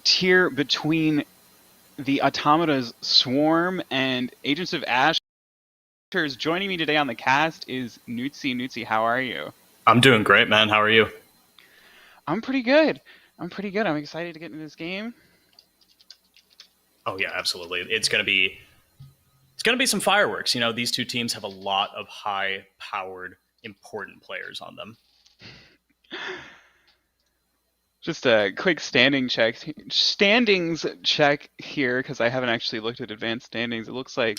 tier between the Automata's Swarm and Agents of Ash. Joining me today on the cast is Nutsi. Nutsi, how are you? I'm doing great, man. How are you? I'm pretty good. I'm excited to get into this game. Oh yeah, absolutely. It's gonna be some fireworks. You know, these two teams have a lot of high-powered, important players on them. Just a quick standings check here because I haven't actually looked at advanced standings. It looks like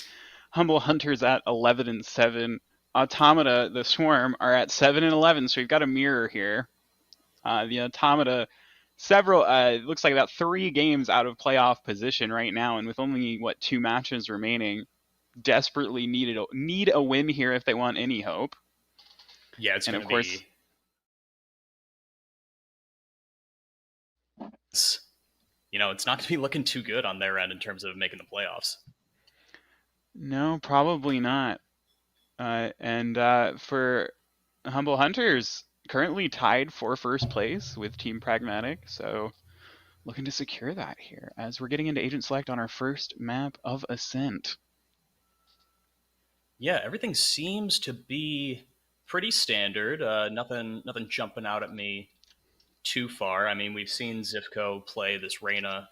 Humble Hunters at 11 and 7. Automata, the Swarm, are at 7 and 11. So we've got a mirror here. The Automata, it looks like about 3 games out of playoff position right now, and with only 2 matches remaining, desperately need a win here if they want any hope. Yeah, it's And gonna of course, be. It's not gonna be looking too good on their end in terms of making the playoffs. no, probably not. And for Humble Hunters, currently tied for first place with Team Pragmatic, so looking to secure that here as we're getting into Agent Select on our first map of Ascent. Yeah, everything seems to be pretty standard. Nothing jumping out at me too far. I mean, we've seen Zifco play this Reyna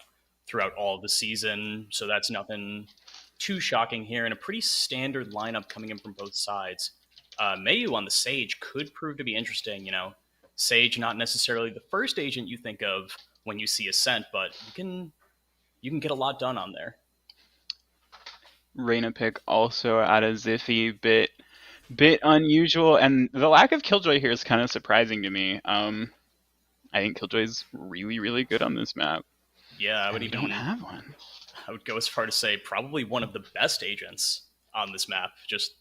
throughout all of the season, so that's nothing too shocking here. And a pretty standard lineup coming in from both sides. Mayu on the Sage could prove to be interesting. Sage not necessarily the first agent you think of when you see Ascent, but you can get a lot done on there. Reyna pick also out of Ziffy, bit unusual, and the lack of Killjoy here is kind of surprising to me. I think Killjoy's really, really good on this map. Yeah, We don't have one. I would go as far to say probably one of the best agents on this map. Just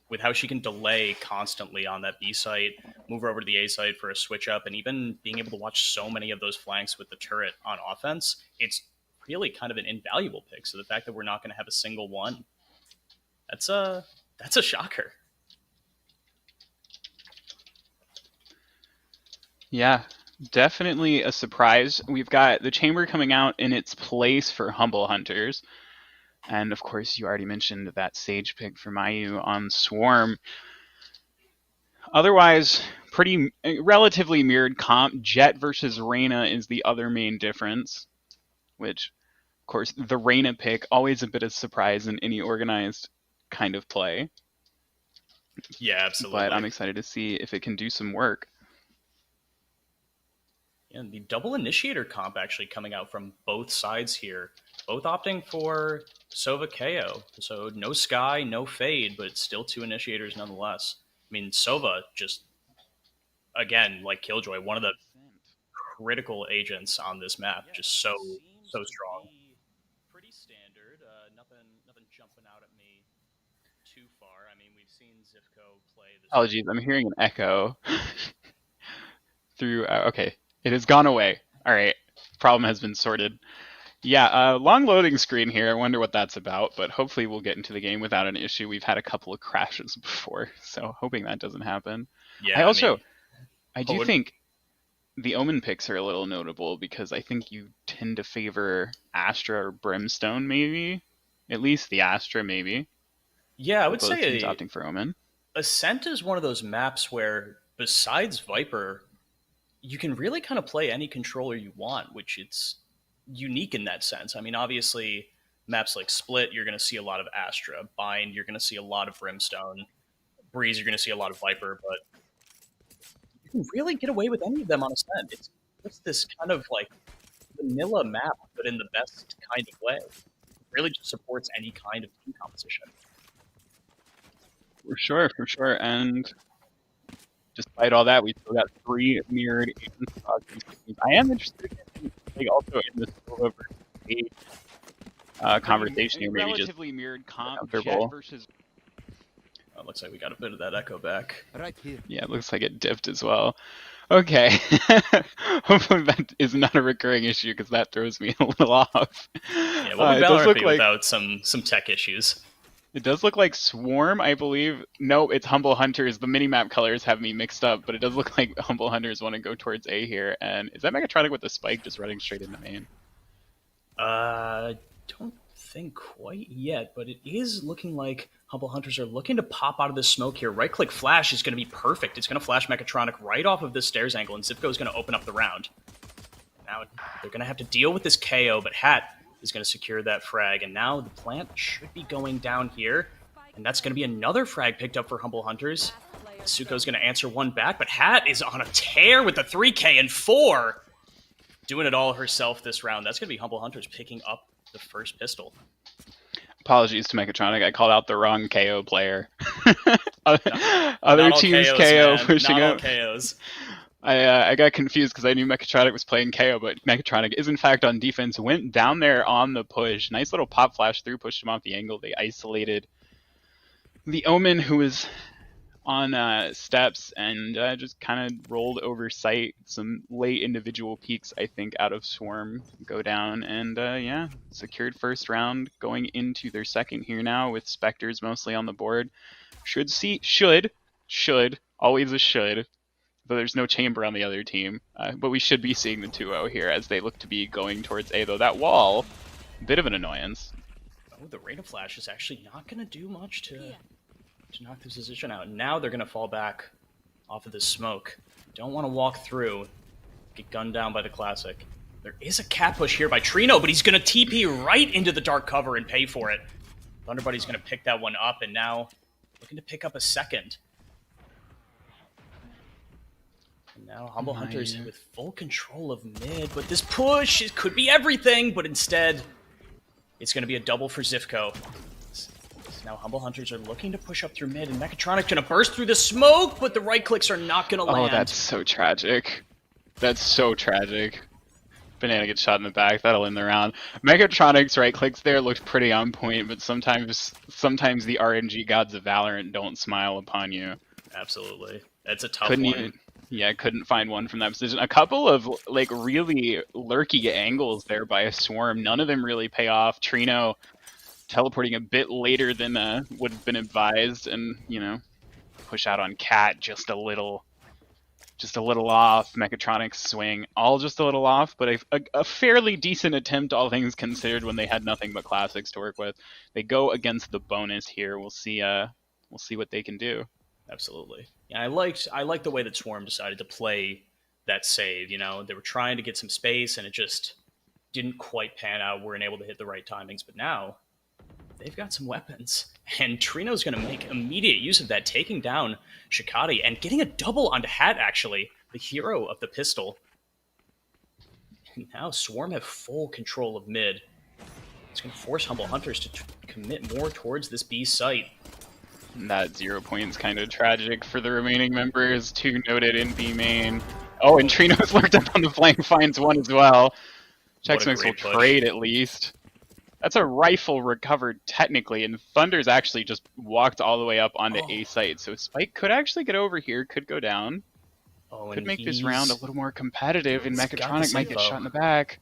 with how she can delay constantly on that B site, move her over to the A site for a switch up, and even being able to watch so many of those flanks with the turret on offense, it's really kind of an invaluable pick. So the fact that we're not going to have a single one, that's a shocker. Yeah, definitely a surprise. We've got the Chamber coming out in its place for Humble Hunters. And of course, you already mentioned that Sage pick for Mayu on Swarm. Otherwise, relatively mirrored comp. Jet versus Reyna is the other main difference, which, of course, the Reyna pick, always a bit of surprise in any organized kind of play. Yeah, absolutely. But I'm excited to see if it can do some work. And the double initiator comp actually coming out from both sides here, both opting for Sova KO. So no Sky, no Fade, but still 2 initiators nonetheless. I mean, Sova just, again, like Killjoy, one of the critical agents on this map, just so strong. Pretty standard. Nothing jumping out at me too far. I mean, we've seen Zifco play this. Apologies, I'm hearing an echo through. Okay, it has gone away. All right, problem has been sorted. Yeah, long loading screen here. I wonder what that's about, but hopefully we'll get into the game without an issue. We've had a couple of crashes before, so hoping that doesn't happen. Yeah, I do think the Omen picks are a little notable because I think you tend to favor Astra or Brimstone, maybe. At least the Astra, maybe. Yeah, I would both say teams opting for Omen. Ascent is one of those maps where, besides Viper, you can really kind of play any controller you want, which it's unique in that sense. I mean, obviously, maps like Split, you're going to see a lot of Astra. Bind, you're going to see a lot of Brimstone. Breeze, you're going to see a lot of Viper, but you can really get away with any of them on Ascent. It's just this kind of like vanilla map, but in the best kind of way. It really just supports any kind of team composition. For sure. And despite all that, we still got 3 mirrored agents across these teams. I am interested in also in this over conversation here, maybe relatively just mirrored comp versus. Oh, looks like we got a bit of that echo back. Right here. Yeah, it looks like it dipped as well. Okay. Hopefully that is not a recurring issue because that throws me a little off. Yeah, what would Valorant be without some tech issues? It does look like Swarm, I believe. No, it's Humble Hunters. The minimap colors have me mixed up, but it does look like Humble Hunters want to go towards A here. And is that Megatronic with the spike just running straight into main? Don't think quite yet, but it is looking like Humble Hunters are looking to pop out of the smoke here. Right-click flash is going to be perfect. It's going to flash Mechatronic right off of this stairs angle, and Zivko is going to open up the round. Now they're going to have to deal with this KO, but Hat is going to secure that frag, and now the plant should be going down here, and that's going to be another frag picked up for Humble Hunters. Suko's going to answer one back, but Hat is on a tear with the 3K and 4. Doing it all herself this round. That's going to be Humble Hunters picking up the first pistol. Apologies to Mechatronic. I called out the wrong KO player. Other teams KOs, KO man. pushing not all up. KOs. I got confused because I knew Mechatronic was playing KO, but Mechatronic is in fact on defense. Went down there on the push. Nice little pop flash through, pushed him off the angle. They isolated the Omen, who was on steps, and just kind of rolled over sight. Some late individual peaks, I think, out of Swarm go down, and yeah, secured first round. Going into their second here now with Spectres mostly on the board. Should always a should. Though there's no chamber on the other team, but we should be seeing the 2-0 here as they look to be going towards A, though that wall, bit of an annoyance. Oh, the Rate of Flash is actually not going to do much to knock this position out. Now they're going to fall back off of this smoke. Don't want to walk through, get gunned down by the Classic. There is a cat push here by Trino, but he's going to TP right into the dark cover and pay for it. Thunder Buddy's going to pick that one up, and now looking to pick up a second. Now Humble Hunters with full control of mid, but this push, it could be everything, but instead, it's going to be a double for Zivko. So now Humble Hunters are looking to push up through mid, and Mechatronic's going to burst through the smoke, but the right clicks are not going to land. Oh, that's so tragic. That's so tragic. Banana gets shot in the back, that'll end the round. Mechatronic's right clicks there looked pretty on point, but sometimes the RNG gods of Valorant don't smile upon you. Absolutely. That's a tough one. Couldn't find one from that position. A couple of like really lurky angles there by a Swarm. None of them really pay off. Trino teleporting a bit later than would have been advised, and push out on Cat just a little off. Mechatronic's swing all just a little off, but a fairly decent attempt, all things considered, when they had nothing but classics to work with. They go against the bonus here. We'll see what they can do. Absolutely. Yeah, I liked the way that Swarm decided to play that save. They were trying to get some space, and it just didn't quite pan out. Weren't able to hit the right timings, but now they've got some weapons, and Trino's going to make immediate use of that, taking down Shikati and getting a double onto Hat, actually, the hero of the pistol. And now Swarm have full control of mid. It's going to force Humble Hunters to commit more towards this B site. That 0 point's kind of tragic for the remaining members. 2 noted in B main. Oh, and Trino's lurked up on the flank, finds 1 as well. Checksmix will trade at least. That's a rifle recovered technically, and Thunder's actually just walked all the way up onto A site. So Spike could actually get over here, could go down. Could make this round a little more competitive, and Mechatronic might get shot in the back.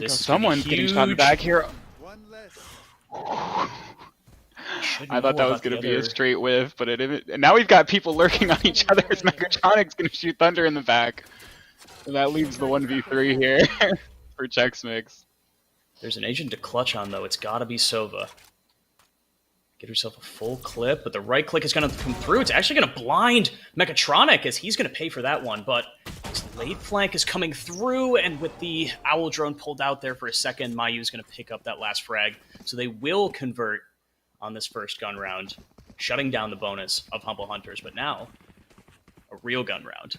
Someone's getting shot in the back here. One less. I thought that was going to be a straight whiff, but and now we've got people lurking on each other as Mechatronic's going to shoot Thunder in the back. And that leaves the 1v3 here for Checksmix. There's an agent to clutch on, though. It's got to be Sova. Get herself a full clip, but the right click is going to come through. It's actually going to blind Mechatronic, as he's going to pay for that one, but his late flank is coming through, and with the Owl drone pulled out there for a second, Mayu's going to pick up that last frag. So they will convert on this first gun round, shutting down the bonus of Humble Hunters, but now a real gun round.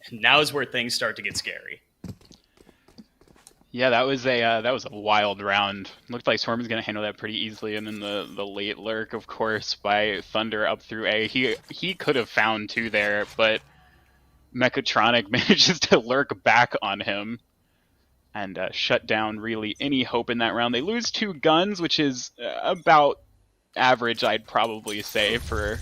And now is where things start to get scary. Yeah, that was a wild round. Looked like Swarm was going to handle that pretty easily, and then the late lurk, of course, by Thunder up through A. He could have found 2 there, but Mechatronic manages to lurk back on him and shut down really any hope in that round. They lose 2 guns, which is about average, I'd probably say, for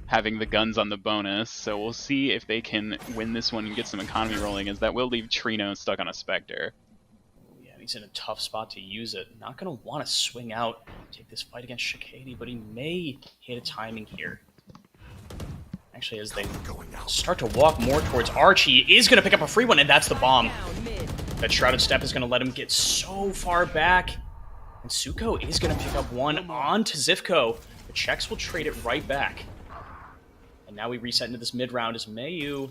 having the guns on the bonus. So we'll see if they can win this one and get some economy rolling, as that will leave Trino stuck on a Spectre. Yeah, he's in a tough spot to use it. Not going to want to swing out, take this fight against Shikati, but he may hit a timing here. Actually, as they start to walk more towards Arch, he is going to pick up a free one, and that's the bomb. That Shrouded Step is going to let him get so far back. And Suko is going to pick up one onto Zivko. The checks will trade it right back. And now we reset into this mid-round as Mayu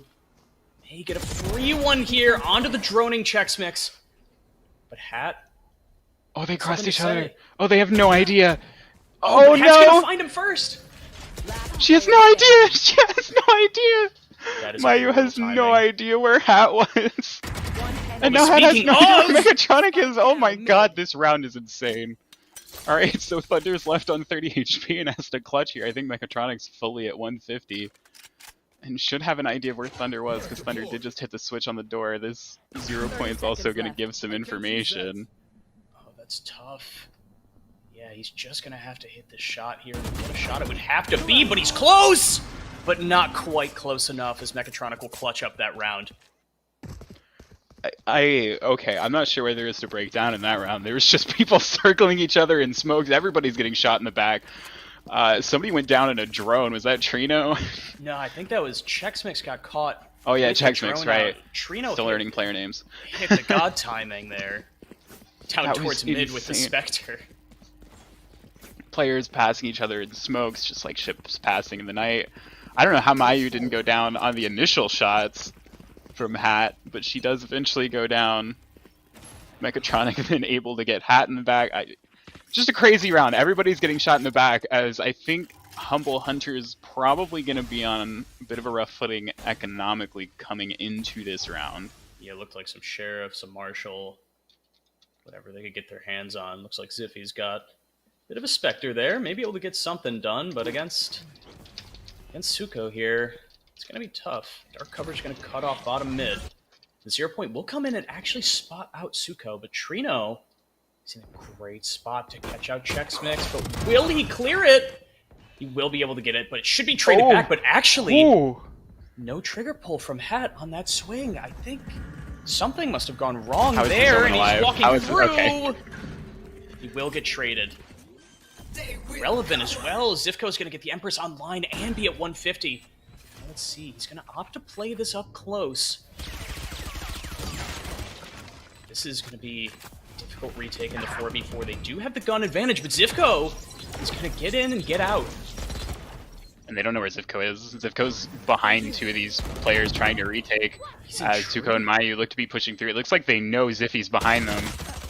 may get a free one here onto the droning Chex Mix. But Hat... Oh, they crossed each other. Oh, they have no idea. Oh, Oh, Hat's no! gonna find him first! She has no idea! She has no idea! That is Mayu has brutal no timing. idea where Hat was. And now Hat has Speaking no idea where of- Mechatronic is. Oh my god, this round is insane. Alright, so Thunder's left on 30 HP and has to clutch here. I think Mechatronic's fully at 150. And should have an idea of where Thunder was, because Thunder did just hit the switch on the door. This 0 point's also going to give some information. Oh, that's tough. Yeah, he's just gonna have to hit this shot here. And what a shot it would have to be, but he's close! But not quite close enough as Mechatronic will clutch up that round. Okay, I'm not sure where there is to break down in that round. There was just people circling each other in smokes. Everybody's getting shot in the back. Somebody went down in a drone. Was that Trino? No, I think that was Chex Mix got caught. Oh yeah, with the Chex Mix, drone right. out. Trino Still learning player names. hit the god timing there. Down That was towards mid with the insane. Spectre. Players passing each other in smokes, just like ships passing in the night. I don't know how Mayu didn't go down on the initial shots from Hat, but she does eventually go down. Mechatronic then able to get Hat in the back. Just a crazy round. Everybody's getting shot in the back, as I think Humble Hunter's probably going to be on a bit of a rough footing economically coming into this round. Yeah, it looked like some Sheriff, some Marshal, whatever they could get their hands on. Looks like Ziffy's got a bit of a Spectre there. Maybe able to get something done, but against Suko here, it's going to be tough. Dark Cover's going to cut off bottom mid. The 0 point will come in and actually spot out Suko, but Trino is in a great spot to catch out Chex Mix, but will he clear it? He will be able to get it, but it should be traded back, but actually, Ooh. no trigger pull from Hat on that swing. I think something must have gone wrong How is he there, still and he's alive? walking How is- through. okay. He will get traded. Relevant as well. Zivko's going to get the Empress online and be at 150. Let's see. He's going to opt to play this up close. This is going to be a difficult retake in the 4v4. They do have the gun advantage, but Zivko is going to get in and get out. And they don't know where Zivko is. Zivko's behind two of these players trying to retake. He's As Suko and Mayu look to be pushing through. It looks like they know Ziffy's behind them.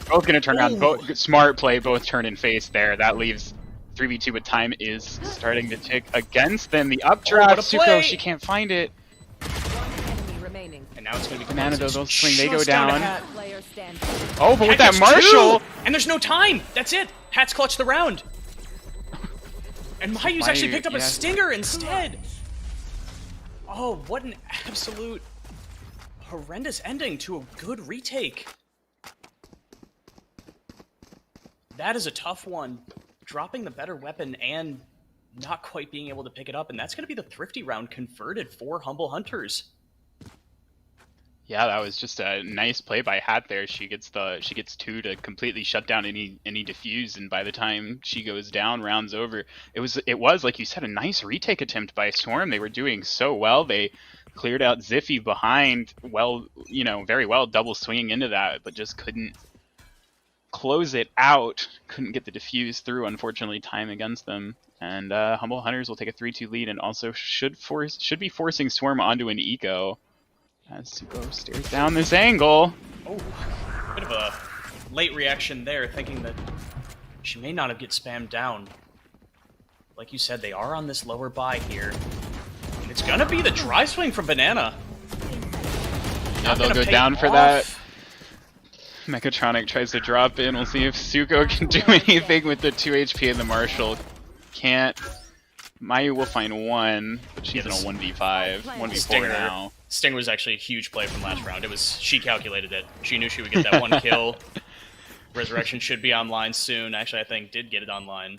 Both going to turn around. Ooh. Smart play, both turn and face there. That leaves 3v2, but time is starting to tick against them. The updraft, what a play! Suko, she can't find it. Enemy remaining. And now it's going to be Banana, close. those It's swing, they go just to down. Hat. Player standing. Oh, but with Hat that gets Marshall, two, and there's no time. That's it. Hat's clutched the round. And Mayu's actually Mayu, picked up a yeah. stinger instead. Oh, what an absolute horrendous ending to a good retake. That is a tough one. Dropping the better weapon and not quite being able to pick it up, and that's going to be the thrifty round converted for Humble Hunters. yeah, that was just a nice play by Hat there. She gets two to completely shut down any diffuse, and by the time she goes down, round's over. It was like you said, a nice retake attempt by Swarm. They were doing so well. They cleared out Ziffy behind, well, very well, double swinging into that, but just couldn't close it out. Couldn't get the diffuse through. Unfortunately, time against them. And Humble Hunters will take a 3-2 lead, and also should be forcing Swarm onto an eco. As Suko stares down this angle. Oh, bit of a late reaction there, thinking that she may not have get spammed down. Like you said, they are on this lower buy here. And it's gonna be the dry swing from Banana. Yeah, Not they'll gonna go pay down for off. that. Mechatronic tries to drop in. We'll see if Suko can do anything with the 2 HP and the Marshall. Can't. Mayu will find one, but she's in a 1v5, 1v4 Stinger. now. Stinger was actually a huge play from last round. She calculated it. She knew she would get that one kill. Resurrection should be online soon. Actually, I think did get it online.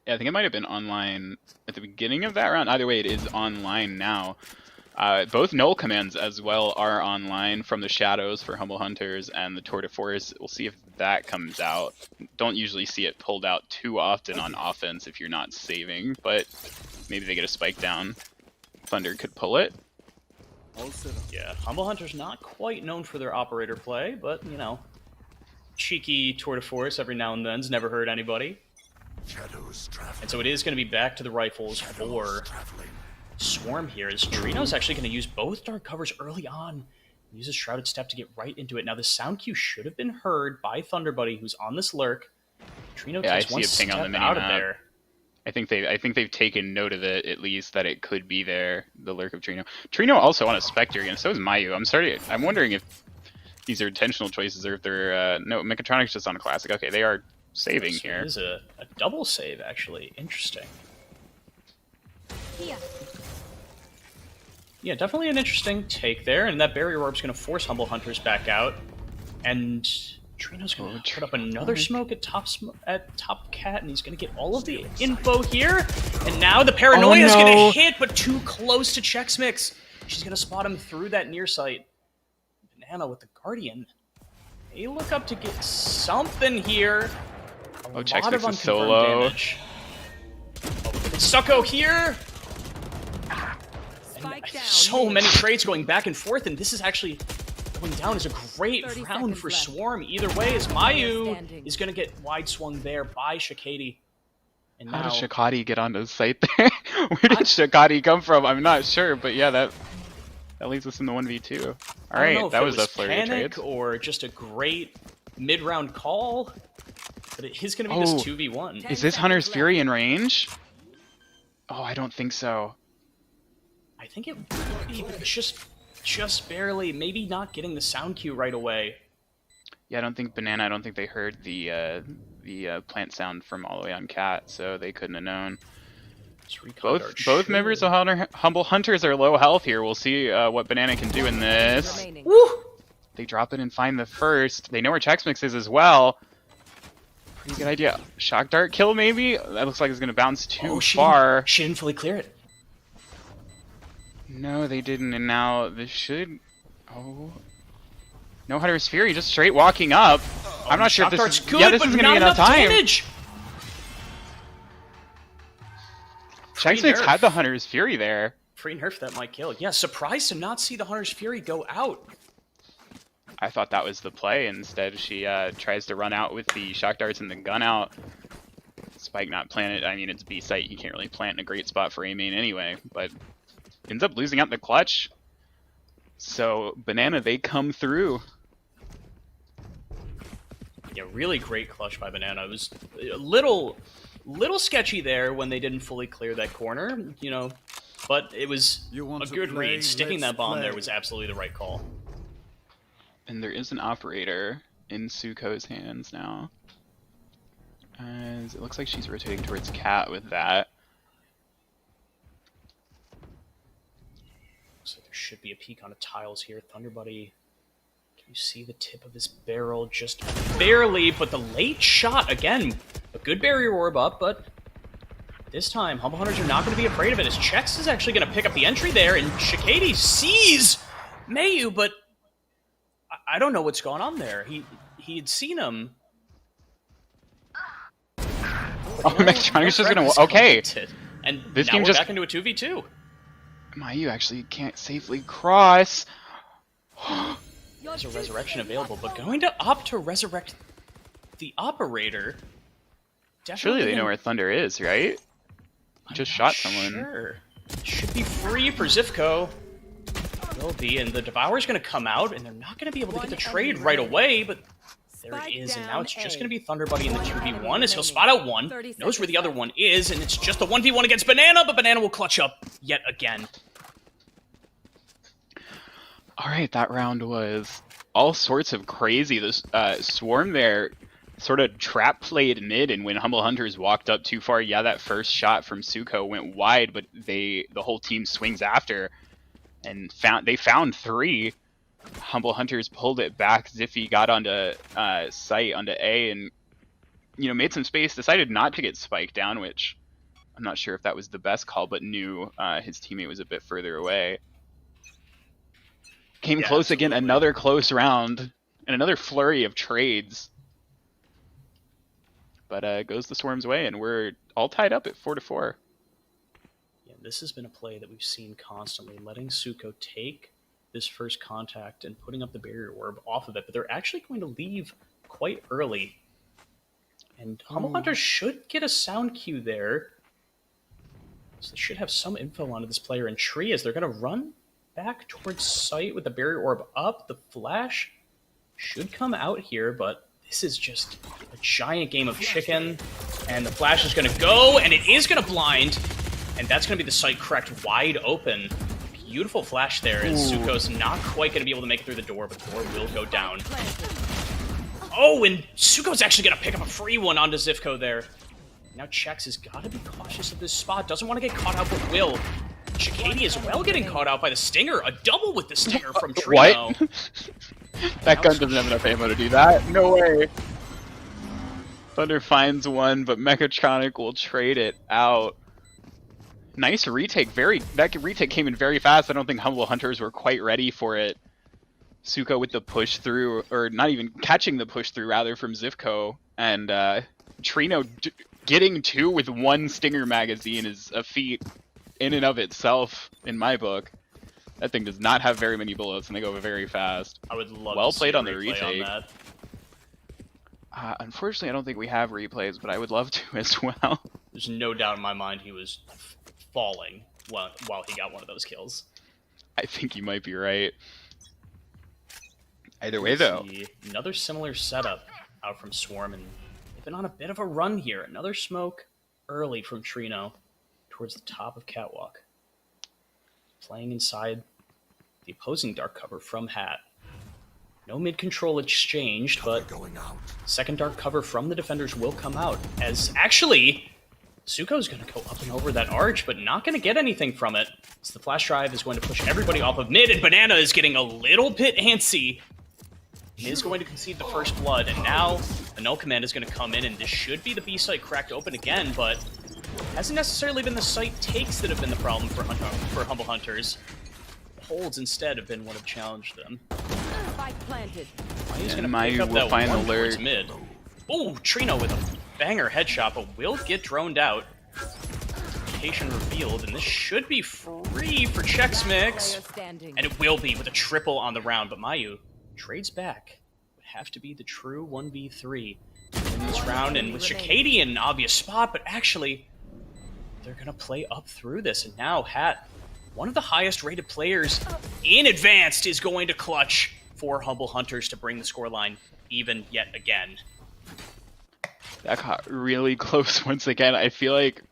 Yeah, I think it might have been online at the beginning of that round. Either way, it is online now. Both null commands as well are online from the Shadows for Humble Hunters and the Tour de Force. We'll see if that comes out. Don't usually see it pulled out too often on offense if you're not saving, but maybe they get a spike down. Thunder could pull it. Yeah, Humble Hunter's not quite known for their operator play, but, you know, cheeky tour de force every now and then's never hurt anybody. And so it is going to be back to the rifles for Swarm here, as Trino's actually going to use both dark covers early on. Use a Shrouded Step to get right into it. Now, the sound cue should have been heard by Thunder Buddy, who's on this lurk. Trino takes one step out of there. I think they've taken note of it, at least, that it could be there, the lurk of Trino. Trino also on a Spectre, and so is Mayu. I'm wondering if these are intentional choices or if they're... no, Mechatronic's just on a classic. Okay, they are saving So here. It is a double save, actually. Interesting. Here. Yeah, definitely an interesting take there, and that Barrier Orb's going to force Humble Hunters back out, and Trino's going to put up another smoke at top cat, and he's going to get all of the info here, and now the Paranoia is going to hit, but too close to Chex Mix. She's going to spot him through that near sight. Banana with the Guardian. They look up to get something here. Oh, Chex Mix is so low. Damage. Oh, Sucko here. So many trades going back and forth, and this is actually going down as a great round for Swarm. Either way, as Mayu is going to get wide swung there by Shakadi. And How now, did Shakadi get onto the site there? Where did Shakadi come from? I'm not sure, but yeah, that leaves us in the 1v2. All right, that was a flurry of trades. Or just a great mid-round call, but it is going to be this 2v1. Is this Hunter's Fury in range? Oh, I don't think so. I think it would be, but just barely. Maybe not getting the sound cue right away. Yeah, I don't think they heard the plant sound from all the way on Cat, so they couldn't have known. Both members of Humble Hunters are low health here. We'll see what Banana can do in this. Woo! They drop it and find the first. They know where Chex Mix is as well. Pretty good idea. Shock Dart kill, maybe? That looks like it's going to bounce too far. She didn't fully clear it. No, they didn't, and now this should... Oh... No Hunter's Fury, just straight walking up. I'm not sure if this is... Good, yeah, this is going to be enough time. Damage. Chex Mix had the Hunter's Fury there. Free nerf that might kill. Yeah, surprised to not see the Hunter's Fury go out. I thought that was the play. Instead, she tries to run out with the Shock Darts and the gun out. Spike not planted. I mean, it's B site. You can't really plant in a great spot for A main anyway, but... ends up losing out the clutch. So, Banana, they come through. Yeah, really great clutch by Banana. It was a little sketchy there when they didn't fully clear that corner, you know, but it was a good read. Sticking that bomb there was absolutely the right call. And there is an operator in Suko's hands now. As it looks like she's rotating towards Cat with that. So there should be a peek on the tiles here. Thunder Buddy, can you see the tip of his barrel? Just barely, but the late shot, again, a good barrier orb up, but this time, Humble Hunters are not going to be afraid of it, as Chex is actually going to pick up the entry there, and Shakadi sees Mayu, but I don't know what's going on there. He had seen him. Oh, Mechatronic's just going to... Okay. And this now game we're just... back into a 2v2. Mayu actually can't safely cross. There's a resurrection available, but going to opt to resurrect the operator. Surely they know where Thunder is, right? Just shot someone. Sure. Should be free for Zivko. Will be, and the Devour's going to come out, and they're not going to be able to get the trade right away, but there it is, and now it's just going to be Thunder Buddy in the 2v1 as he'll spot out one, knows where the other one is, and it's just a 1v1 against Banana, but Banana will clutch up yet again. Alright, that round was all sorts of crazy. This Swarm there sort of trap played mid, and when Humble Hunters walked up too far, yeah, that first shot from Suko went wide, but the whole team swings after, and they found three. Humble Hunters pulled it back. Ziffy got onto site, onto A, and made some space, decided not to get spiked down, which I'm not sure if that was the best call, but knew his teammate was a bit further away. Came close again, another close round, and another flurry of trades. But goes the Swarm's way, and we're all tied up at 4-4. Yeah, this has been a play that we've seen constantly, letting Suko take this first contact and putting up the barrier orb off of it, but they're actually going to leave quite early. And Humble Hunter should get a sound cue there. So they should have some info onto this player. And Tree, as they're going to run back towards site with the barrier orb up, the flash should come out here, but this is just a giant game of chicken. And the flash is going to go, and it is going to blind. And that's going to be the site cracked wide open. Beautiful flash there, as Suko's not quite going to be able to make it through the door, but the door will go down. Oh, and Suko's actually going to pick up a free one onto Zivko there. Now Chex has got to be cautious of this spot. Doesn't want to get caught out, but will. Chikadi as well getting caught out by the Stinger. A double with the Stinger from Trino. What? That gun doesn't have enough ammo to do that. No way. Thunder finds one, but Mechatronic will trade it out. Nice retake. That retake came in very fast. I don't think Humble Hunters were quite ready for it. Suko with the push through, or not even catching the push through, rather, from Zivko. And Trino getting two with one Stinger magazine is a feat in and of itself, in my book. That thing does not have very many bullets, and they go very fast. I would love well to played see a on the replay retake. on that. Unfortunately, I don't think we have replays, but I would love to as well. There's no doubt in my mind he was falling while he got one of those kills. I think you might be right. Either way, though. Another similar setup out from Swarm, and they've been on a bit of a run here. Another smoke early from Trino towards the top of Catwalk. Playing inside the opposing dark cover from Hat. No mid-control exchanged, but second dark cover from the defenders will come out, as actually Suko's going to go up and over that arch, but not going to get anything from it. So the flash drive is going to push everybody off of mid, and Banana is getting a little bit antsy. He is going to concede the first blood, and now the null command is going to come in, and this should be the B site cracked open again, but hasn't necessarily been the site takes that have been the problem for Humble Hunters. Holds instead have been what have challenged them. Spike planted. He's And going to Mayu pick up will that find one the lurk. towards mid. Oh, Trino with a banger headshot, but will get droned out. Location revealed, and this should be free for Chex Mix. Player standing. And it will be with a triple on the round, but Mayu trades back. Would have to be the true 1v3 in this round, and with Chikadi in an obvious spot, but actually, they're going to play up through this, and now Hat, one of the highest rated players in Advanced, is going to clutch for Humble Hunters to bring the scoreline even yet again. That got really close once again. I feel like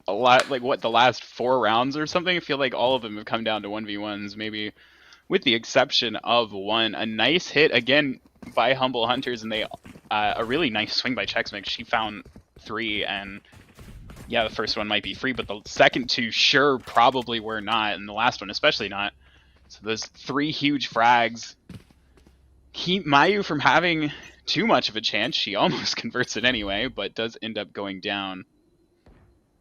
a lot, like what, the last 4 rounds or something? I feel like all of them have come down to 1v1s, maybe with the exception of one. A nice hit again by Humble Hunters, and they a really nice swing by Chex Mix. She found 3, and yeah, the first one might be free, but the second 2 sure probably were not, and the last one especially not. So those 3 huge frags keep Mayu from having too much of a chance. She almost converts it anyway, but does end up going down.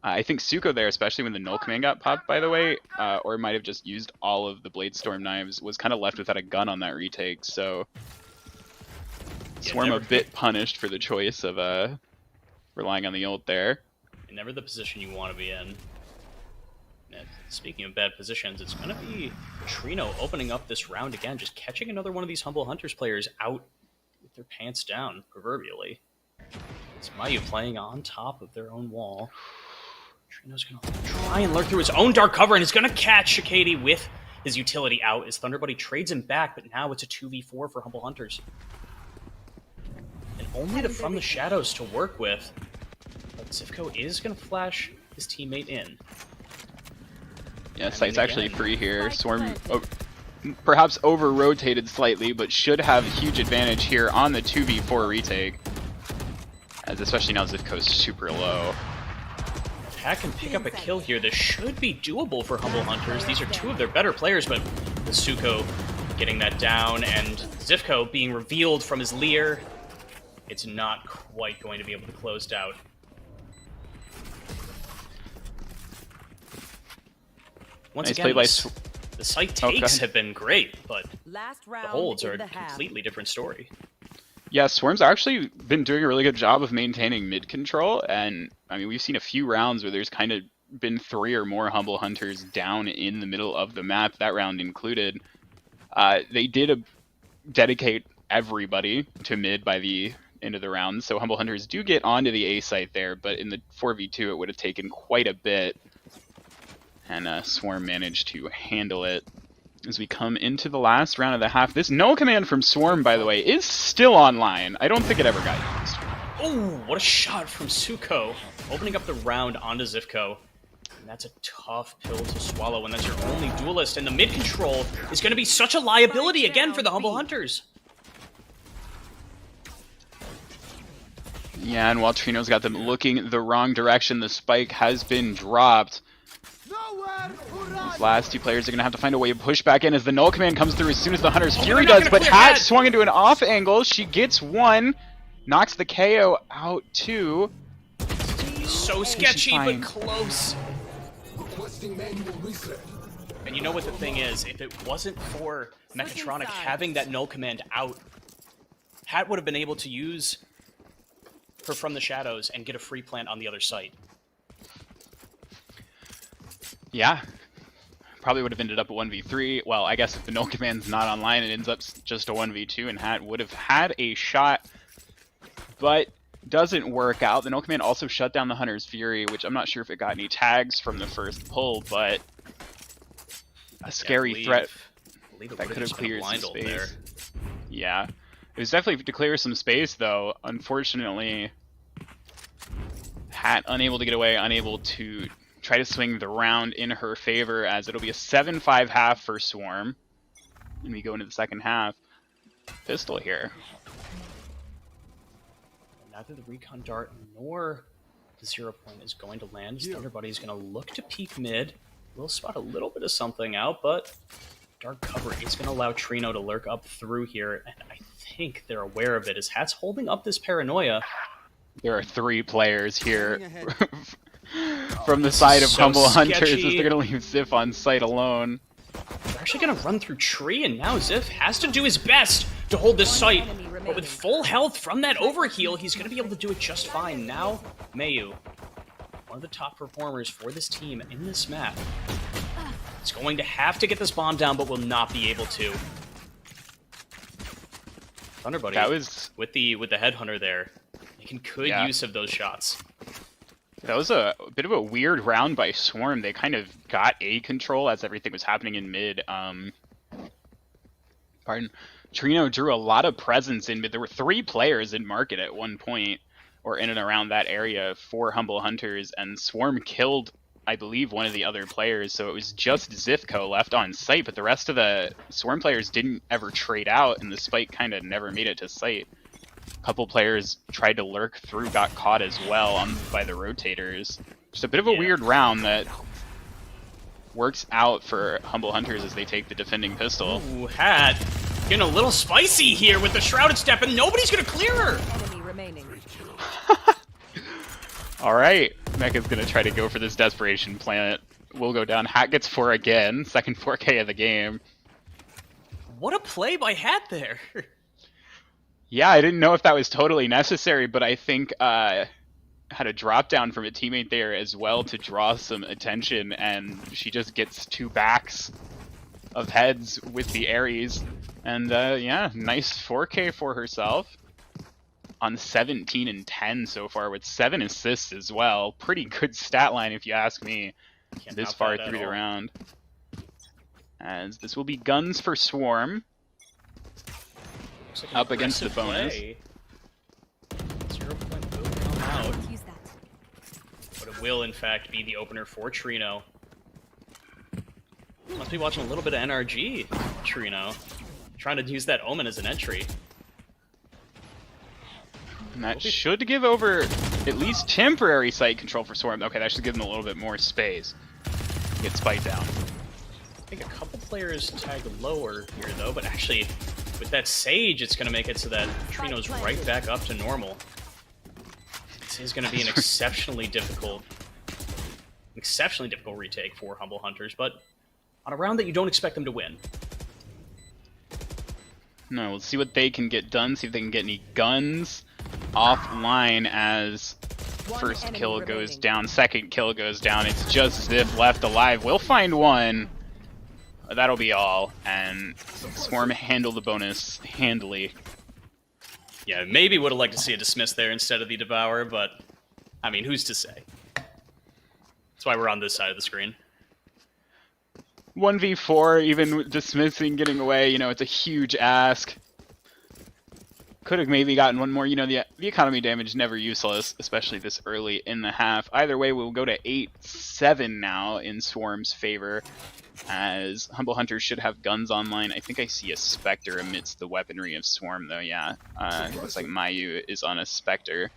I think Suko there, especially when the null command got popped, by the way, or might have just used all of the Blade Storm knives, was kind of left without a gun on that retake, so Swarm a bit punished for the choice of relying on the ult there. Never the position you want to be in. And speaking of bad positions, it's going to be Trino opening up this round again, just catching another one of these Humble Hunters players out with their pants down, proverbially. It's Mayu playing on top of their own wall. Trino's going to try and lurk through his own dark cover, and he's going to catch Chikadi with his utility out as Thunderbuddy trades him back, but now it's a 2v4 for Humble Hunters. And only the From the Shadows to work with. But Zivko is going to flash his teammate in. Yeah, site's actually free here. Swarm perhaps over-rotated slightly, but should have huge advantage here on the 2v4 retake. As especially now Zivko's super low. Hat can pick up a kill here. This should be doable for Humble Hunters. These are 2 of their better players, but with Suko getting that down and Zivko being revealed from his leer, it's not quite going to be able to close out. Once Nice again, play by the site takes have been great, but Last the round holds in are a the half. completely different story. Yeah, Swarm's actually been doing a really good job of maintaining mid control, and I mean we've seen a few rounds where there's kind of been 3 or more Humble Hunters down in the middle of the map, that round included. They did dedicate everybody to mid by the end of the round, so Humble Hunters do get onto the A site there, but in the 4v2 it would have taken quite a bit, and Swarm managed to handle it. As we come into the last round of the half, this null command from Swarm, by the way, is still online. I don't think it ever got used. Oh, what a shot from Suko, opening up the round onto Zivko. And that's a tough pill to swallow when that's your only duelist, and the mid control is going to be such a liability again for the Humble Hunters. Yeah, and while Trino's got them looking the wrong direction, the spike has been dropped. These last two players are going to have to find a way to push back in as the null command comes through as soon as the Hunter's Fury does, but Hat swung into an off angle. She gets one, knocks the KO out too. So sketchy, but close. And you know what the thing is? If it wasn't for Mechatronic having that null command out, Hat would have been able to use her from the shadows and get a free plant on the other site. Yeah. Probably would have ended up a 1v3. Well, I guess if the null command's not online, it ends up just a 1v2, and Hat would have had a shot, but doesn't work out. The null command also shut down the Hunter's Fury, which I'm not sure if it got any tags from the first pull, but a scary threat that could have cleared some space. There. Yeah. It was definitely to clear some space, though. Unfortunately, Hat unable to get away, unable to try to swing the round in her favor, as it'll be a 7-5 half for Swarm. And we go into the second half. Pistol here. Neither the Recon Dart nor the 0 point is going to land. Thunder Buddy is going to look to peek mid. We'll spot a little bit of something out, but dark cover is going to allow Trino to lurk up through here, and I think they're aware of it as Hat's holding up this paranoia. There are 3 players here from the side of Humble Hunters as they're going to leave Ziff on site alone. They're actually going to run through tree, and now Ziff has to do his best to hold this site. But with full health from that overheal, he's going to be able to do it just fine. Now, Mayu, one of the top performers for this team in this map, is going to have to get this bomb down, but will not be able to. Thunder Buddy, that was with the headhunter there, making good use of those shots. That was a bit of a weird round by Swarm. They kind of got A control as everything was happening in mid. Trino drew a lot of presence in mid. There were 3 players in market at one point, or in and around that area, for Humble Hunters, and Swarm killed, I believe, one of the other players, so it was just Zifko left on site, but the rest of the Swarm players didn't ever trade out, and the spike kind of never made it to site. A couple players tried to lurk through, got caught as well by the rotators. Just a bit of a weird round that works out for Humble Hunters as they take the defending pistol. Ooh, Hat getting a little spicy here with the Shrouded Step, and nobody's going to clear her! Enemy remaining. Alright, Mecha's going to try to go for this Desperation Planet. Will go down. Hat gets 4 again, second 4K of the game. What a play by Hat there! Yeah, I didn't know if that was totally necessary, but I think had a drop down from a teammate there as well to draw some attention, and she just gets 2 backs of heads with the Ares. And yeah, nice 4K for herself on 17 and 10 so far, with 7 assists as well. Pretty good stat line if you ask me, this far through the round. As this will be guns for Swarm. Like up against the bonus. 0 point will come out. But it will, in fact, be the opener for Trino. Must be watching a little bit of NRG, Trino. Trying to use that Omen as an entry. And that should give over at least temporary site control for Swarm. Okay, that should give them a little bit more space. Get spiked down. I think a couple players tagged lower here, though, but actually, with that Sage, it's going to make it so that Trino's right back up to normal. This is going to be an exceptionally difficult retake for Humble Hunters, but on a round that you don't expect them to win. No, we'll see what they can get done, see if they can get any guns offline as first kill goes down, second kill goes down. It's just Ziff left alive. We'll find one. that'll be all, and Swarm handle the bonus handily. Yeah, maybe would have liked to see a dismiss there instead of the Devour, but I mean, who's to say? That's why we're on this side of the screen. 1v4, even dismissing, getting away, you know, it's a huge ask. Could have maybe gotten one more. You know, the economy damage never useless, especially this early in the half. Either way, we'll go to 8-7 now in Swarm's favor, as Humble Hunter should have guns online. I think I see a Spectre amidst the weaponry of Swarm, though, yeah. Looks like Mayu is on a Spectre.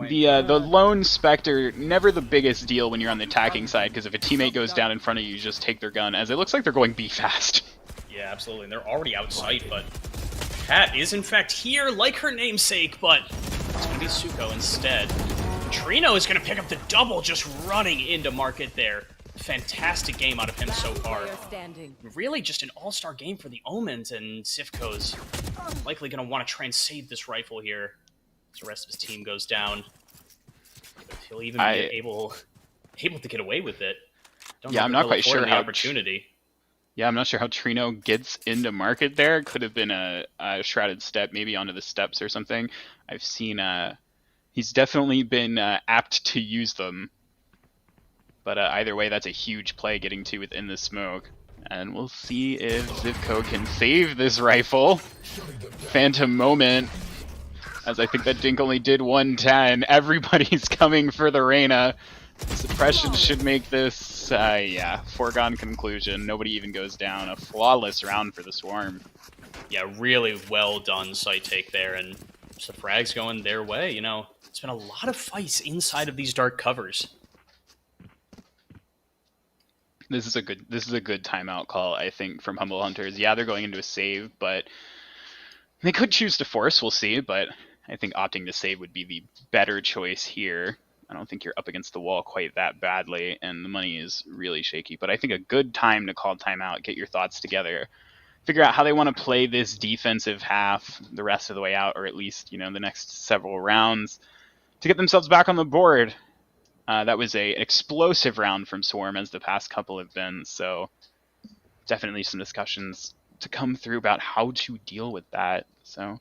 The lone Spectre, never the biggest deal when you're on the attacking side, because if a teammate goes down in front of you, you just take their gun, as it looks like they're going B fast. Yeah, absolutely. And they're already out sight, but Kat is in fact here, like her namesake, but it's going to be Suko instead. Trino is going to pick up the double, just running into market there. Fantastic game out of him so far. Really just an all-star game for the Omens, and Sivko's likely going to want to try and save this rifle here as the rest of his team goes down. If he'll even be able to get away with it. Yeah, I'm not quite sure how opportunity. Yeah, I'm not sure how Trino gets into market there. Could have been a shrouded step, maybe onto the steps or something. I've seen he's definitely been apt to use them. But either way, that's a huge play getting to within the smoke. And we'll see if Zivko can save this rifle. Phantom moment, as I think that Dink only did 110. Everybody's coming for the Reyna. Suppression should make this, yeah, foregone conclusion. Nobody even goes down. A flawless round for the Swarm. Yeah, really well done site take there, and the frags going their way. You know, it's been a lot of fights inside of these dark covers. This is a good timeout call, I think, from Humble Hunters. Yeah, they're going into a save, but they could choose to force. We'll see, but I think opting to save would be the better choice here. I don't think you're up against the wall quite that badly, and the money is really shaky. But I think a good time to call timeout, get your thoughts together, figure out how they want to play this defensive half the rest of the way out, or at least, you know, the next several rounds, to get themselves back on the board. That was an explosive round from Swarm, as the past couple have been, so definitely some discussions to come through about how to deal with that. So,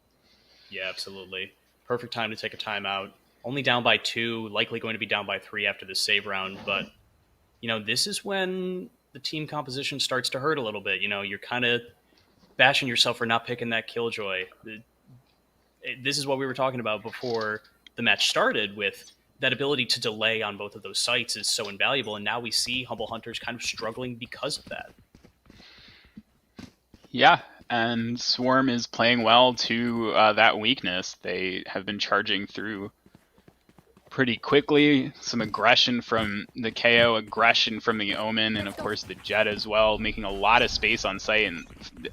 yeah, absolutely. Perfect time to take a timeout. Only down by 2, likely going to be down by 3 after this save round, but, you know, this is when the team composition starts to hurt a little bit. You know, you're kind of bashing yourself for not picking that Killjoy. This is what we were talking about before the match started, with that ability to delay on both of those sites is so invaluable, and now we see Humble Hunters kind of struggling because of that. Yeah, and Swarm is playing well to that weakness. They have been charging through pretty quickly. Some aggression from the KO, aggression from the Omen, and of course the Jet as well, making a lot of space on site and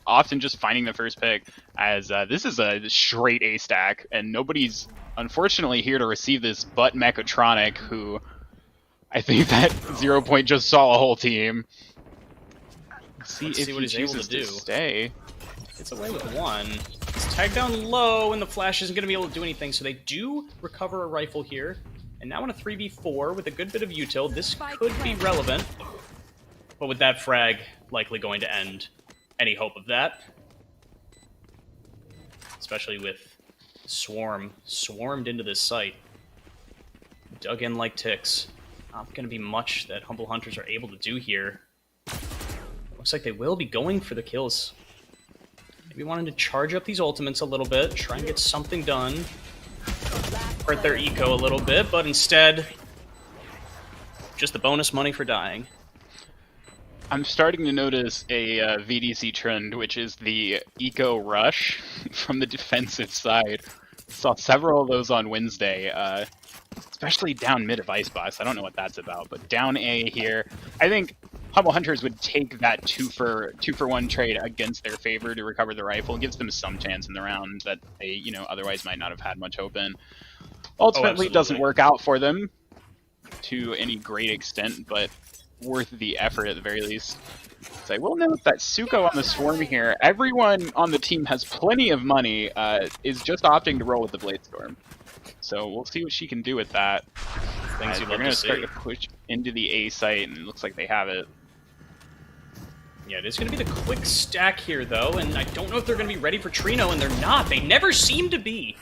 often just finding the first pick, as this is a straight A stack, and nobody's unfortunately here to receive this but Mechatronic, who I think that 0 Point just saw a whole team. Let's see what he he's able chooses to do. Stay. Gets away with 1. It's tagged down low, and the Flash isn't going to be able to do anything, so they do recover a rifle here. And now in a 3v4 with a good bit of util, this could be relevant. But with that frag likely going to end any hope of that. Especially with Swarm swarmed into this site. Dug in like ticks. Not going to be much that Humble Hunters are able to do here. Looks like they will be going for the kills. Maybe wanting to charge up these ultimates a little bit, try and get something done. Hurt their eco a little bit, but instead, just the bonus money for dying. I'm starting to notice a VDC trend, which is the eco rush from the defensive side. Saw several of those on Wednesday, especially down mid of Icebox. I don't know what that's about, but down A here. I think Humble Hunters would take that 2-for-1 trade against their favor to recover the rifle. It gives them some chance in the round that they, you know, otherwise might not have had much hope in. Ultimately, it doesn't work out for them to any great extent, but worth the effort at the very least. So I will note that Suko on the Swarm here, everyone on the team has plenty of money, is just opting to roll with the Bladestorm. So we'll see what she can do with that. Things They're going to start to push into the A site, and it looks like they have it. Yeah, it is going to be the quick stack here, though, and I don't know if they're going to be ready for Trino, and they're not. They never seem to be.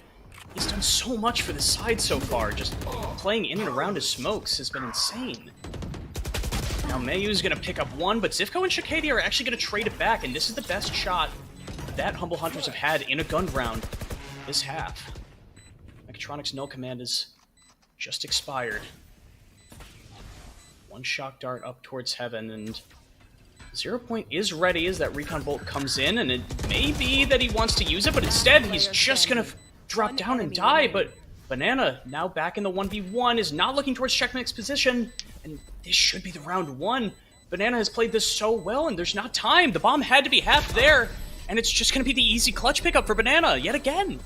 He's done so much for the side so far. Just playing in and around his smokes has been insane. Now Mayu's going to pick up one, but Zivko and Shakadi are actually going to trade it back, and this is the best shot that Humble Hunters have had in a gun round this half. Mechatronics Null Command has just expired. One shock dart up towards heaven, and 0 Point is ready as that Recon Bolt comes in, and it may be that he wants to use it, but instead he's just gonna drop down and die, but Banana, now back in the 1v1, is not looking towards Checkmate's position, and this should be the round one. Banana has played this so well, and there's not time. The bomb had to be half there, and it's just gonna be the easy clutch pickup for Banana, yet again.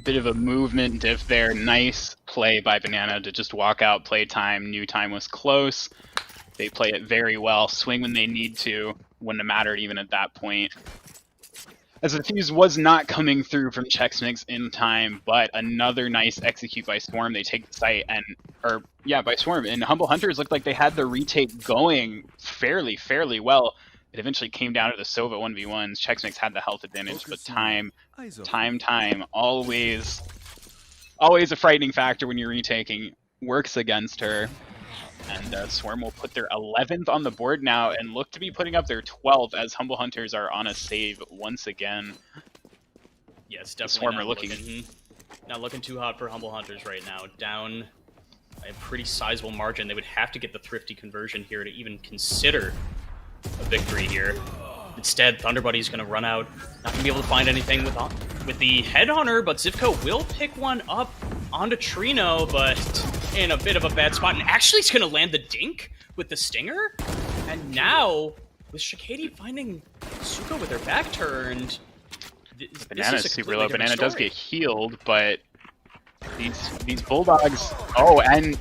Bit of a movement diff there. Nice play by Banana to just walk out, play time. Knew time was close. They play it very well. Swing when they need to. Wouldn't have mattered even at that point. As the fuse was not coming through from Checksmix in time, but another nice execute by Swarm. They take the site by Swarm. And Humble Hunters looked like they had the retake going fairly well. It eventually came down to the Sova 1v1s. Checksmix had the health advantage, but time, always a frightening factor when you're retaking. Works against her. And Swarm will put their 11th on the board now and look to be putting up their 12th as Humble Hunters are on a save once again. Yeah, it's definitely not looking too hot for Humble Hunters right now. Down a pretty sizable margin. They would have to get the thrifty conversion here to even consider a victory here. Instead, Thunder Buddy's going to run out. Not going to be able to find anything with the Headhunter, but Zivko will pick one up onto Trino, but in a bit of a bad spot. And actually, he's going to land the dink with the Stinger. And now, with Shakadi finding Suko with her back turned, Banana's super low. Banana does get healed, but these Bulldogs... Oh, and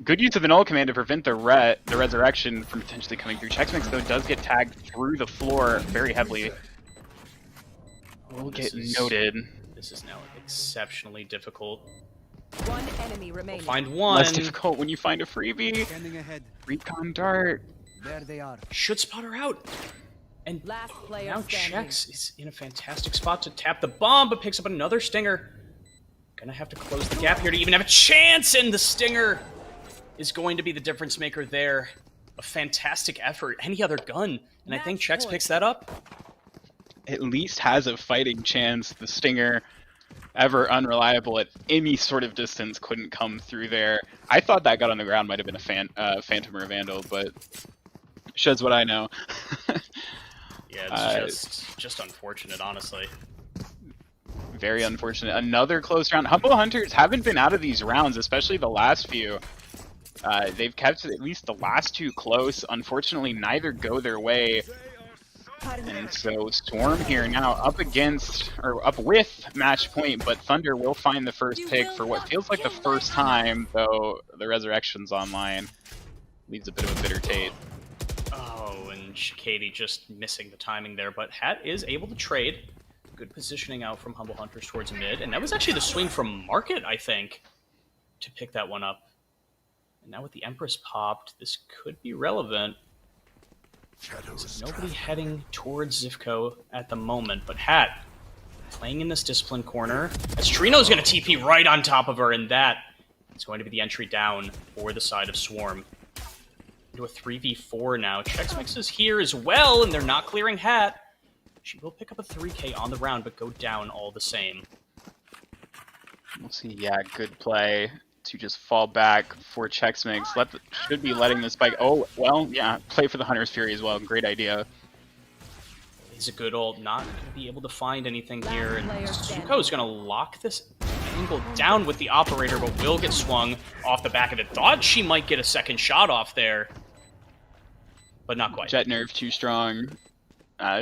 good use of the Null Command to prevent the Resurrection from potentially coming through. Checksmix, though, does get tagged through the floor very heavily. Will get noted. This is now exceptionally difficult. One enemy remaining. Find one. Less difficult when you find a freebie. Recon Dart. There they are. Should spot her out. And Last player now standing. Chex is in a fantastic spot to tap the bomb, but picks up another Stinger. Gonna have to close the gap here to even have a chance, and the Stinger is going to be the difference maker there. A fantastic effort. Any other gun. And I think Chex picks that up. At least has a fighting chance. The Stinger, ever unreliable at any sort of distance, couldn't come through there. I thought that gun on the ground might have been a Phantom or a Vandal, but shows what I know. Yeah, it's just unfortunate, honestly. Very unfortunate. Another close round. Humble Hunters haven't been out of these rounds, especially the last few. They've kept at least the last two close. Unfortunately, neither go their way. And so Storm here now up with match point, but Thunder will find the first pick for what feels like the first time, though the Resurrection's online. Leaves a bit of a bitter taste. Oh, and Shakadi just missing the timing there, but Hat is able to trade. Good positioning out from Humble Hunters towards mid, and that was actually the swing from Market, I think, to pick that one up. And now with the Empress popped, this could be relevant. So nobody heading towards Zivko at the moment, but Hat playing in this discipline corner. As Trino's going to TP right on top of her, and that is going to be the entry down for the side of Swarm. Into a 3v4 now. Checksmix is here as well, and they're not clearing Hat. She will pick up a 3k on the round, but go down all the same. We'll see. Yeah, good play to just fall back for Checksmix. Should be letting this spike. Oh, well, yeah, play for the Hunter's Fury as well. Great idea. He's a good ult. Not going to be able to find anything here. And Suko is going to lock this angle down with the Operator, but will get swung off the back of it. Thought she might get a second shot off there, but not quite. Jet Nerve too strong.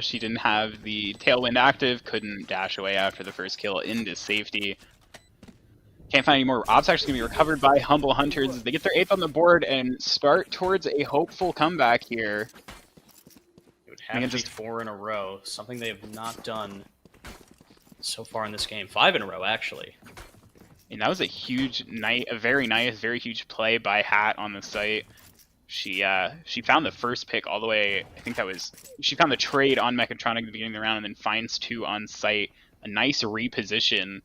She didn't have the Tailwind active, couldn't dash away after the first kill into safety. Can't find any more. Ops actually going to be recovered by Humble Hunters. They get their 8th on the board and start towards a hopeful comeback here. It would have to be 4 in a row, something they have not done so far in this game. 5 in a row, actually. And that was a huge night, a very nice, very huge play by Hat on the site. She found the first pick all the way. I think that was she found the trade on Mechatronic at the beginning of the round, and then finds 2 on site. A nice reposition,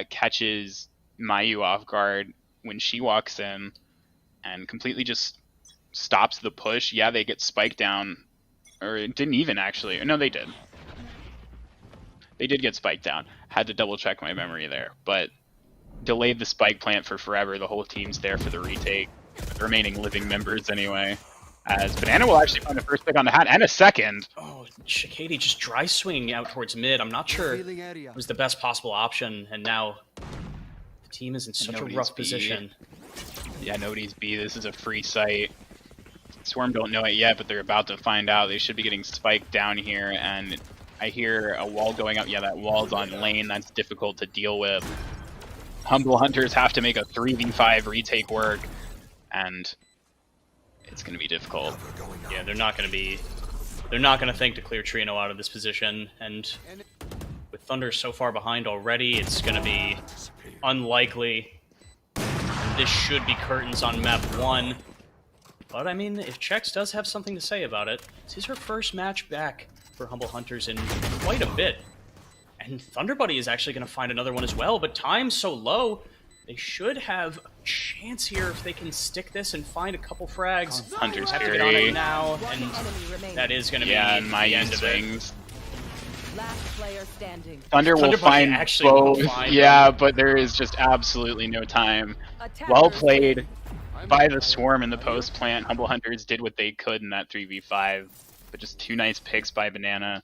catches Mayu off guard when she walks in, and completely just stops the push. Yeah, they get spiked down, or it didn't even actually. No, they did. They did get spiked down. Had to double check my memory there, but delayed the spike plant for forever. The whole team's there for the retake. The remaining living members, anyway. As Banana will actually find the first pick on the hat and a second. Oh, Shikady just dry swinging out towards mid. I'm not sure it was the best possible option, and now the team is in such a rough position. Yeah, nobody's B. This is a free site. Swarm don't know it yet, but they're about to find out. They should be getting spiked down here, and I hear a wall going up. Yeah, that wall's on lane. That's difficult to deal with. Humble Hunters have to make a 3v5 retake work, and it's going to be difficult. Yeah, they're not going to think to clear Trino out of this position, and with Thunder so far behind already, it's going to be unlikely. And this should be curtains on map 1. But I mean, if Chex does have something to say about it, this is her first match back for Humble Hunters in quite a bit. And Thunder Buddy is actually going to find another one as well, but time's so low, they should have a chance here if they can stick this and find a couple frags. Hunter's have to get on it Fury. now, One and enemy remaining. that is going to be Yeah, and the end Mayu of it. swings. Last player standing. Thunder will Buddy find actually will both. find Yeah, but there is just absolutely no time. Well played by the Swarm in the post plant. Humble Hunters did what they could in that 3v5, but just 2 nice picks by Banana.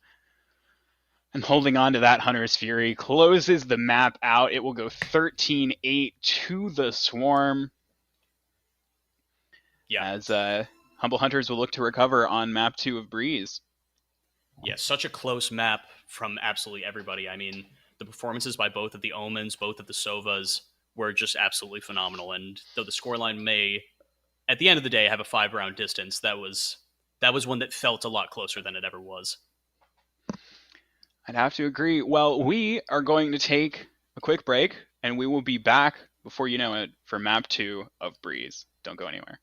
And holding on to that Hunter's Fury closes the map out. It will go 13-8 to the Swarm. Yeah. As Humble Hunters will look to recover on map 2 of Breeze. Yeah, such a close map from absolutely everybody. I mean, the performances by both of the Omens, both of the Sovas were just absolutely phenomenal. And though the scoreline may, at the end of the day, have a 5-round distance, that was one that felt a lot closer than it ever was. I'd have to agree. Well, we are going to take a quick break, and we will be back before you know it for map 2 of Breeze. Don't go anywhere.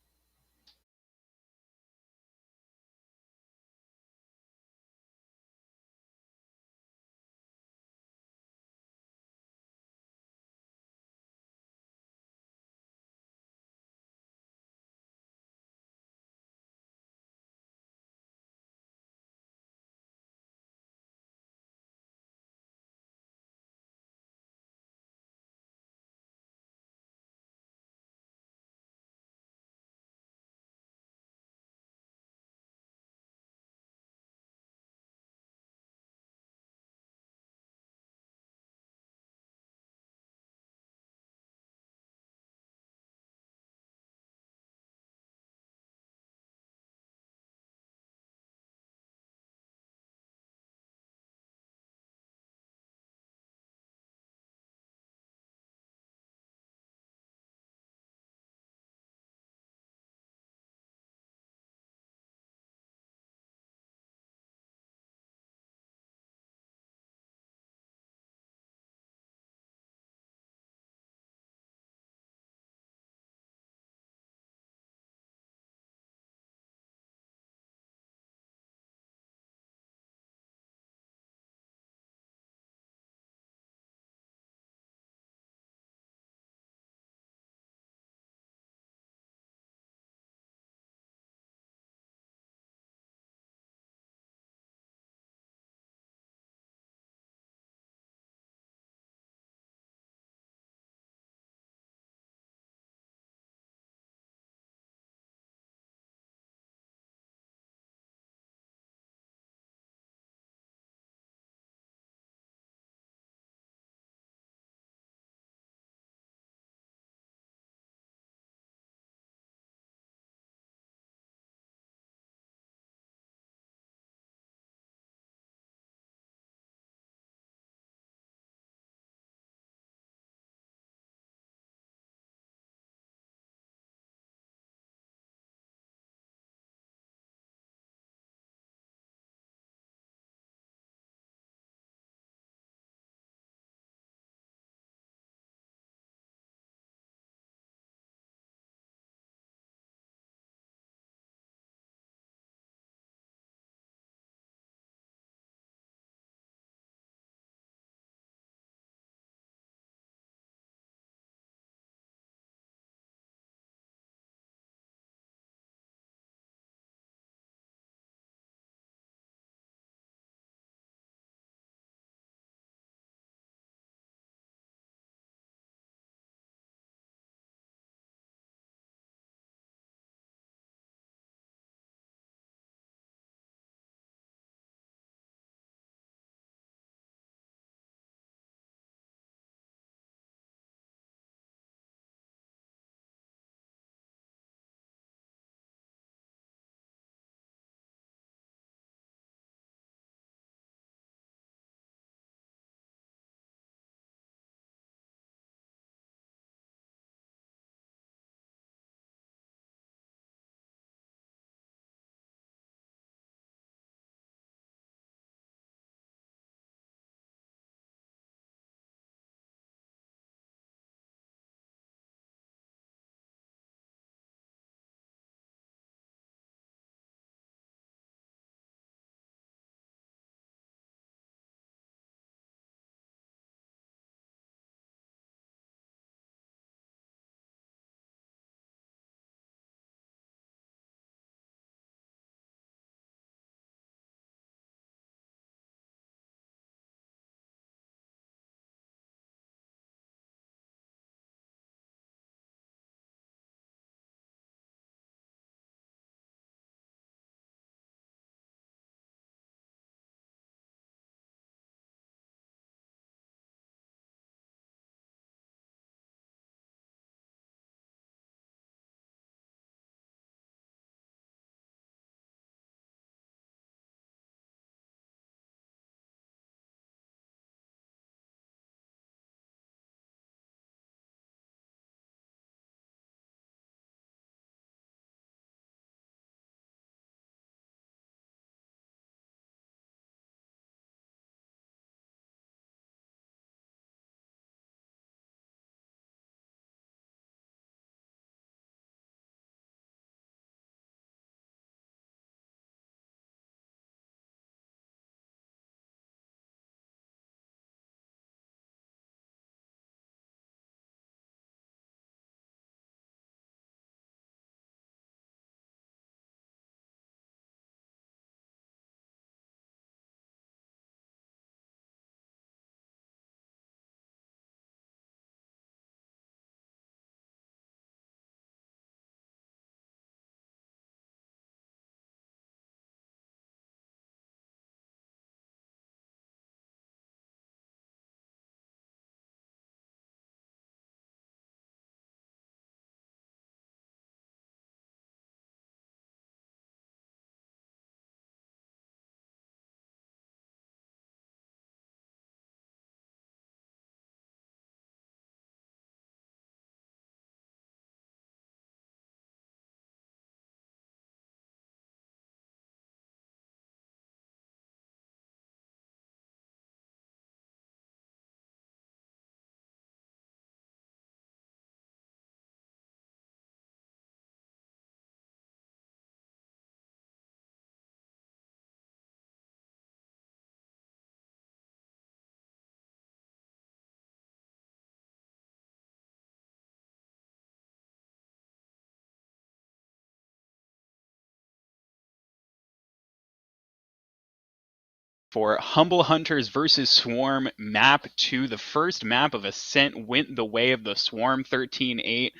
for Humble Hunters versus Swarm map 2. The first map of Ascent went the way of the Swarm 13-8.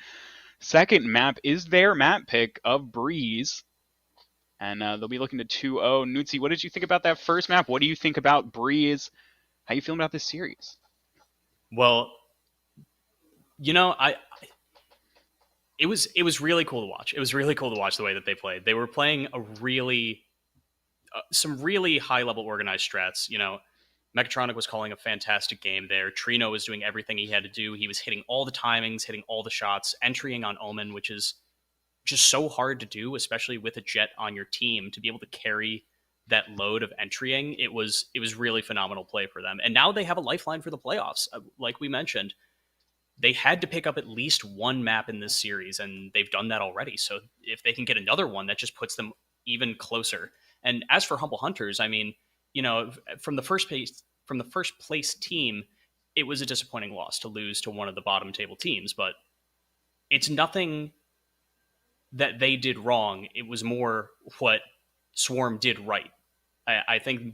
Second map is their map pick of Breeze. And they'll be looking to 2-0. Nutzi, what did you think about that first map? What do you think about Breeze? How you feeling about this series? Well, it was really cool to watch. It was really cool to watch the way that they played. They were playing some really high level organized strats. Mechatronic was calling a fantastic game there. Trino was doing everything he had to do. He was hitting all the timings, hitting all the shots, entrying on Omen, which is just so hard to do, especially with a Jett on your team, to be able to carry that load of entrying. It was really phenomenal play for them. And now they have a lifeline for the playoffs. Like we mentioned, they had to pick up at least one map in this series, and they've done that already. So if they can get another one, that just puts them even closer. And as for Humble Hunters, I mean, from the first place team, it was a disappointing loss to lose to one of the bottom table teams, but it's nothing that they did wrong. It was more what Swarm did right. I think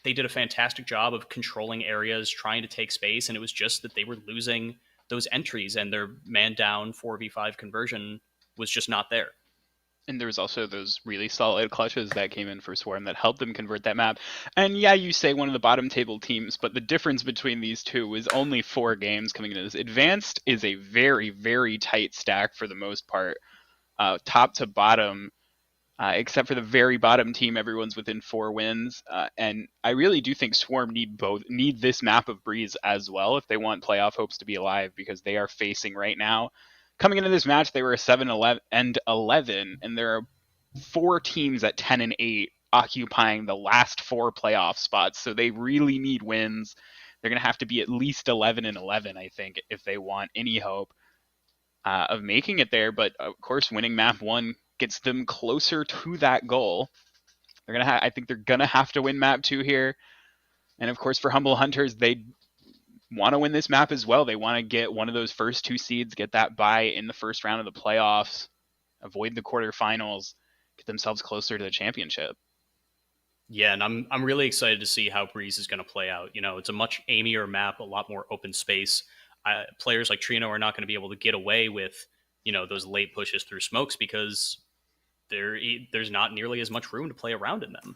they did a fantastic job of controlling areas, trying to take space, and it was just that they were losing those entries, and their man down 4v5 conversion was just not there. And there was also those really solid clutches that came in for Swarm that helped them convert that map. And yeah, you say one of the bottom table teams, but the difference between these two was only 4 games coming into this. Advanced is a very, very tight stack for the most part, top to bottom. Except for the very bottom team, everyone's within 4 wins. And I really do think Swarm need this map of Breeze as well if they want playoff hopes to be alive, because they are facing right now. Coming into this match, they were a 7-11 and 11, and there are 4 teams at 10 and 8 occupying the last 4 playoff spots. So they really need wins. They're going to have to be at least 11 and 11, I think, if they want any hope of making it there. But of course, winning map 1 gets them closer to that goal. I think they're gonna have to win map 2 here. And of course, for Humble Hunters, they want to win this map as well. They want to get one of those first 2 seeds, get that bye in the first round of the playoffs, avoid the quarterfinals, get themselves closer to the championship. Yeah, and I'm really excited to see how Breeze is going to play out. It's a much aimier map, a lot more open space. Players like Trino are not going to be able to get away with those late pushes through smokes, because there's not nearly as much room to play around in them.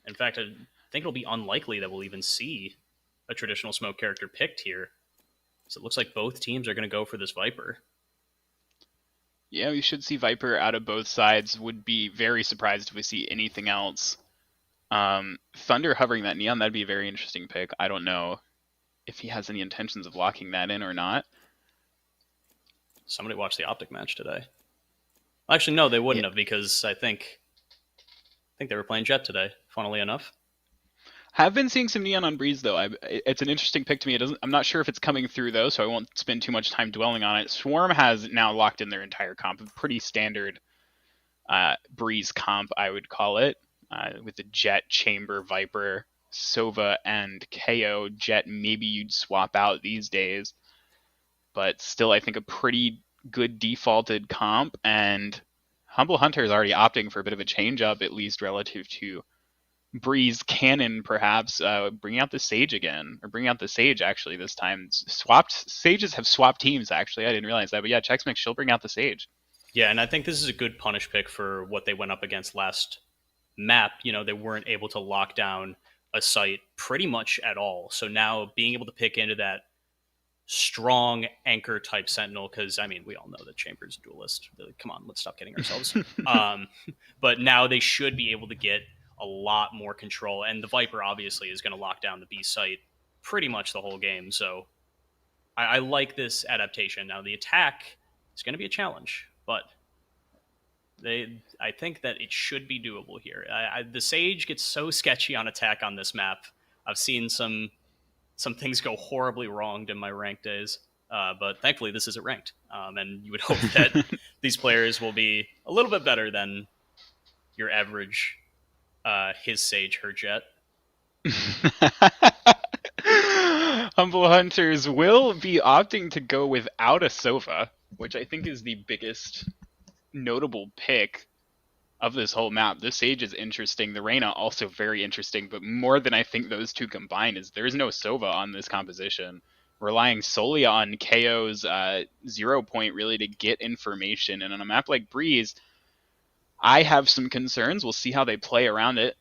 In fact, I think it'll be unlikely that we'll even see a traditional smoke character picked here. So it looks like both teams are going to go for this Viper. Yeah, we should see Viper out of both sides. Would be very surprised if we see anything else. Thunder hovering that Neon, that'd be a very interesting pick. I don't know if he has any intentions of locking that in or not. Somebody watched the Optic match today. Actually, no, they wouldn't have, because I think they were playing Jett today, funnily enough. Have been seeing some Neon on Breeze, though. It's an interesting pick to me. I'm not sure if it's coming through, though, so I won't spend too much time dwelling on it. Swarm has now locked in their entire comp, a pretty standard Breeze comp, I would call it, with the Jett, Chamber, Viper, Sova, and KO. Jett, maybe you'd swap out these days, but still, I think a pretty good defaulted comp. And Humble Hunter is already opting for a bit of a change up, at least relative to Breeze Cannon, perhaps bringing out the Sage again, or bringing out the Sage actually this time. Sages have swapped teams, actually. I didn't realize that, but yeah, Chex she'll bring out the Sage. Yeah, and I think this is a good punish pick for what they went up against last map. They weren't able to lock down a site pretty much at all. So now being able to pick into that strong anchor type Sentinel, because I mean, we all know that Chamber's a duelist. Come on, let's stop kidding ourselves. But now they should be able to get a lot more control, and the Viper obviously is going to lock down the B site pretty much the whole game. So I like this adaptation. Now the attack is going to be a challenge, but I think that it should be doable here. The Sage gets so sketchy on attack on this map. I've seen some things go horribly wrong in my ranked days, but thankfully this isn't ranked, and you would hope that these players will be a little bit better than your average his Sage, her Jett. Humble Hunters will be opting to go without a Sova, which I think is the biggest notable pick. of this whole map. The Sage is interesting. The Reyna also very interesting, but more than I think those two combined is there's no Sova on this composition. Relying solely on KO's 0 point really to get information. And on a map like Breeze, I have some concerns. We'll see how they play around it.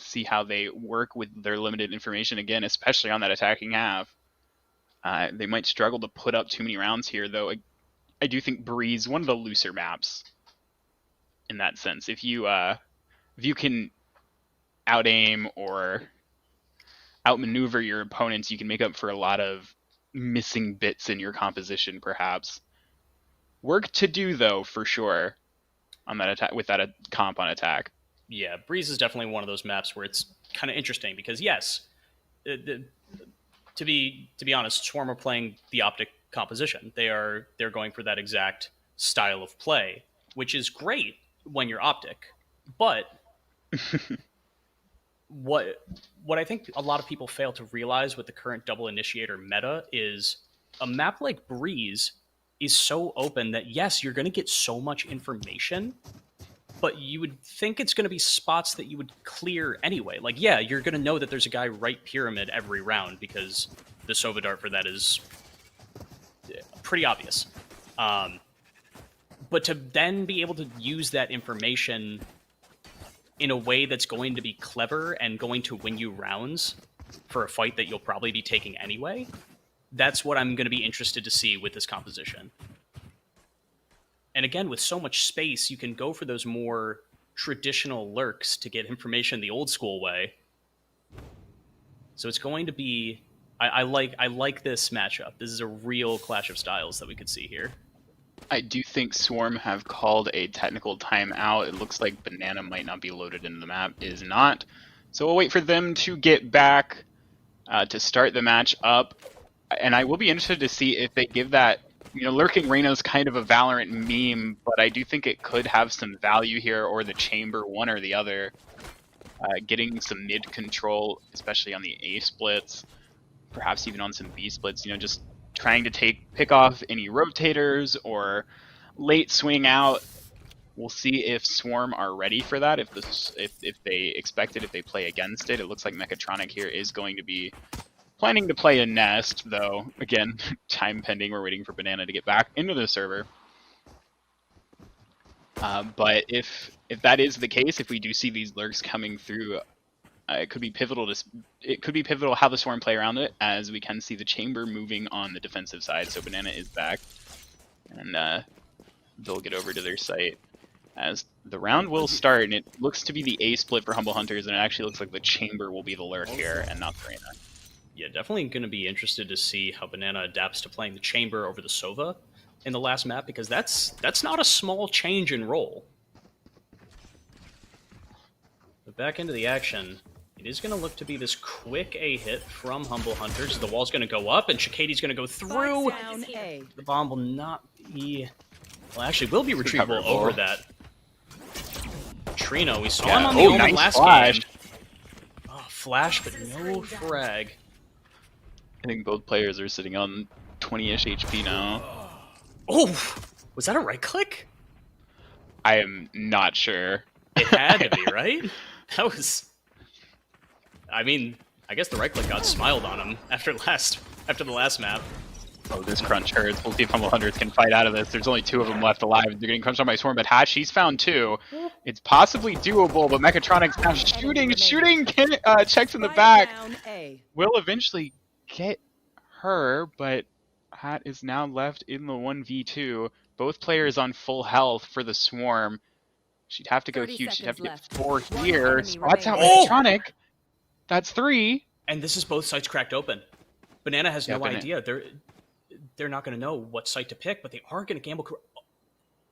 See how they work with their limited information again, especially on that attacking half. They might struggle to put up too many rounds here, though. I do think Breeze, one of the looser maps in that sense. If you can out-aim or outmaneuver your opponents, you can make up for a lot of missing bits in your composition, perhaps. Work to do, though, for sure, on that attack with that comp on attack. Yeah, Breeze is definitely one of those maps where it's kind of interesting because yes, to be honest, Swarm are playing the Optic composition. They're going for that exact style of play, which is great when you're Optic. But what I think a lot of people fail to realize with the current double initiator meta is a map like Breeze is so open that yes, you're going to get so much information, but you would think it's going to be spots that you would clear anyway. Like, yeah, you're going to know that there's a guy right pyramid every round because the Sova dart for that is pretty obvious. But to then be able to use that information in a way that's going to be clever and going to win you rounds for a fight that you'll probably be taking anyway, that's what I'm going to be interested to see with this composition. And again, with so much space, you can go for those more traditional lurks to get information the old school way. So it's going to be... I like this matchup. This is a real clash of styles that we could see here. I do think Swarm have called a technical timeout. It looks like Banana might not be loaded into the map. Is not. So we'll wait for them to get back to start the match up. And I will be interested to see if they give that... Lurking Reyna is kind of a Valorant meme, but I do think it could have some value here, or the Chamber, one or the other. Getting some mid control, especially on the A splits, perhaps even on some B splits, just trying to pick off any rotators or late swing out. We'll see if Swarm are ready for that, if they expect it, if they play against it. It looks like Mechatronic here is going to be planning to play a Nest, though, again, time pending. We're waiting for Banana to get back into the server. But if that is the case, if we do see these lurks coming through, it could be pivotal. It could be pivotal how the Swarm play around it, as we can see the Chamber moving on the defensive side. So Banana is back, and they'll get over to their site as the round will start. And it looks to be the A split for Humble Hunters, and it actually looks like the Chamber will be the lurk here and not the Reyna. Yeah, definitely going to be interested to see how Banana adapts to playing the Chamber over the Sova in the last map, because that's not a small change in role. But back into the action, it is going to look to be this quick A hit from Humble Hunters. The wall's going to go up, and Shikady's going to go through. The bomb will not be... Well, actually, will be retrievable over that. Trino, we saw him on the Omen last game. Oh, flash, but no frag. I think both players are sitting on 20-ish HP now. Oh! Was that a right click? I am not sure. It had to be, right? That was... I mean, I guess the right click got smiled on him after the last map. Oh, this crunch hurts. We'll see if Humble Hunters can fight out of this. There's only 2 of them left alive. They're getting crunched on by Swarm, but Hatch, he's found 2. It's possibly doable, but Mechatronic's now shooting, checks in the back. Will eventually get her, but Hat is now left in the 1v2. Both players on full health for the Swarm. She'd have to go huge. She'd have to get 4 here. Spots out Mechatronic. That's 3. And this is both sites cracked open. Banana has no idea. They're not going to know what site to pick, but they are going to gamble.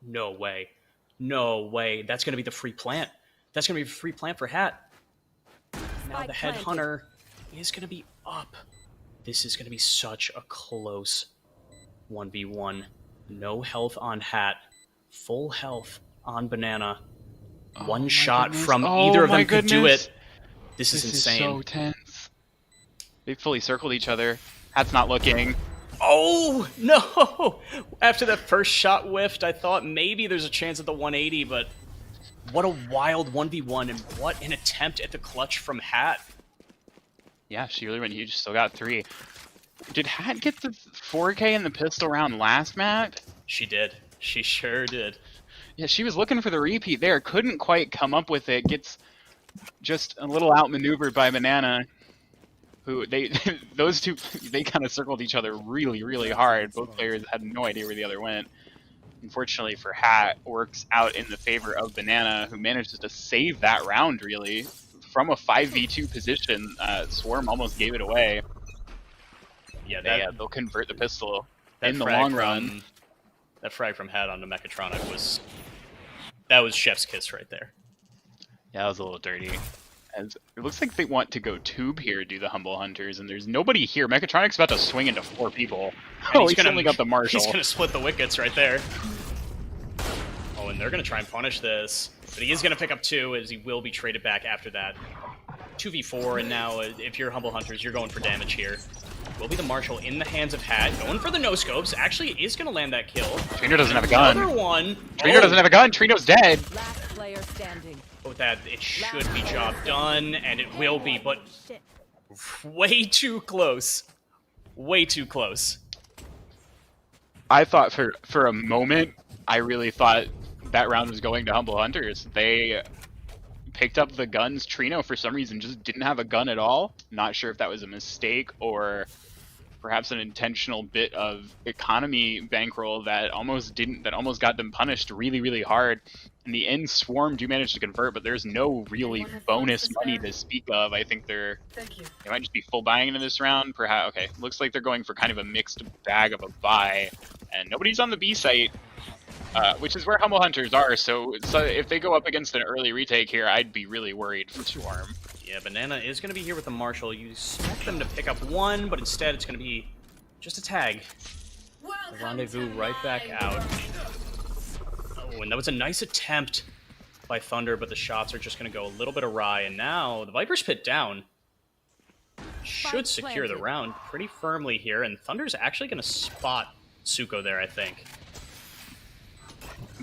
No way. No way. That's going to be the free plant. That's going to be a free plant for Hat. Now the Headhunter is going to be up. This is going to be such a close 1v1. No health on Hat. Full health on Banana. One shot from either of them could do it. This is insane. This is so tense. They fully circled each other. Hat's not looking. Oh, no! After that first shot whiffed, I thought maybe there's a chance at the 180, but What a wild 1v1, and what an attempt at the clutch from Hat. Yeah, she really went huge. Still got 3. Did Hat get the 4K in the pistol round last map? She did. She sure did. Yeah, she was looking for the repeat there. Couldn't quite come up with it. Gets just a little outmaneuvered by Banana, who those two, they kind of circled each other really, really hard. Both players had no idea where the other went. Unfortunately for Hat, works out in the favor of Banana, who manages to save that round, really. From a 5v2 position, Swarm almost gave it away. Yeah, They'll convert the pistol that in the long run. That frag from Hat onto Mechatronic was chef's kiss right there. Yeah, that was a little dirty. As it looks like they want to go tube here, do the Humble Hunters, and there's nobody here. Mechatronic's about to swing into 4 people. And he's only got the Marshall. He's gonna split the wickets right there. Oh, and they're gonna try and punish this. But he is gonna pick up 2, as he will be traded back after that. 2v4, and now if you're Humble Hunters, you're going for damage here. Will be the Marshall in the hands of Hat, going for the no-scopes. Actually is gonna land that kill. Trino doesn't have a gun. Another one. Trino doesn't have a gun. Trino's dead. Last player standing. With that, it should be job done, and it will be, but way too close. Way too close. I thought for a moment, I really thought that round was going to Humble Hunters. They picked up the guns. Trino, for some reason, just didn't have a gun at all. Not sure if that was a mistake or perhaps an intentional bit of economy bankroll that almost got them punished really, really hard. In the end, Swarm do manage to convert, but there's no really bonus money to speak of. I think they might just be full buying into this round. Perhaps, okay, looks like they're going for kind of a mixed bag of a buy, and nobody's on the B site, which is where Humble Hunters are. So if they go up against an early retake here, I'd be really worried for Swarm. Yeah, Banana is going to be here with the Marshall. You expect them to pick up 1, but instead it's going to be just a tag. The Rendezvous right back out. Oh, and that was a nice attempt by Thunder, but the shots are just going to go a little bit awry. And now the Viper's Pit down. Should secure the round pretty firmly here, and Thunder's actually going to spot Suko there, I think.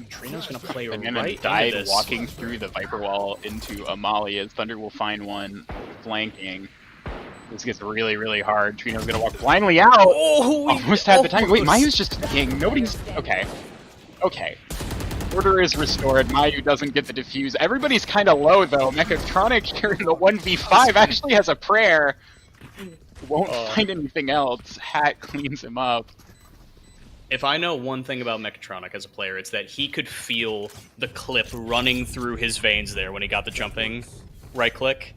Trino's going to play right into died this. walking through the Viper wall into Amalia, as Thunder will find one flanking. This gets really, really hard. Trino's going to walk blindly out. Oh, almost had the time. Wait, Mayu's just taking. Nobody's. Okay. Okay. Order is restored. Mayu doesn't get the defuse. Everybody's kind of low, though. Mechatronic here in the 1v5 actually has a prayer. Won't find anything else. Hat cleans him up. If I know one thing about Mechatronic as a player, it's that he could feel the clip running through his veins there when he got the jumping right click.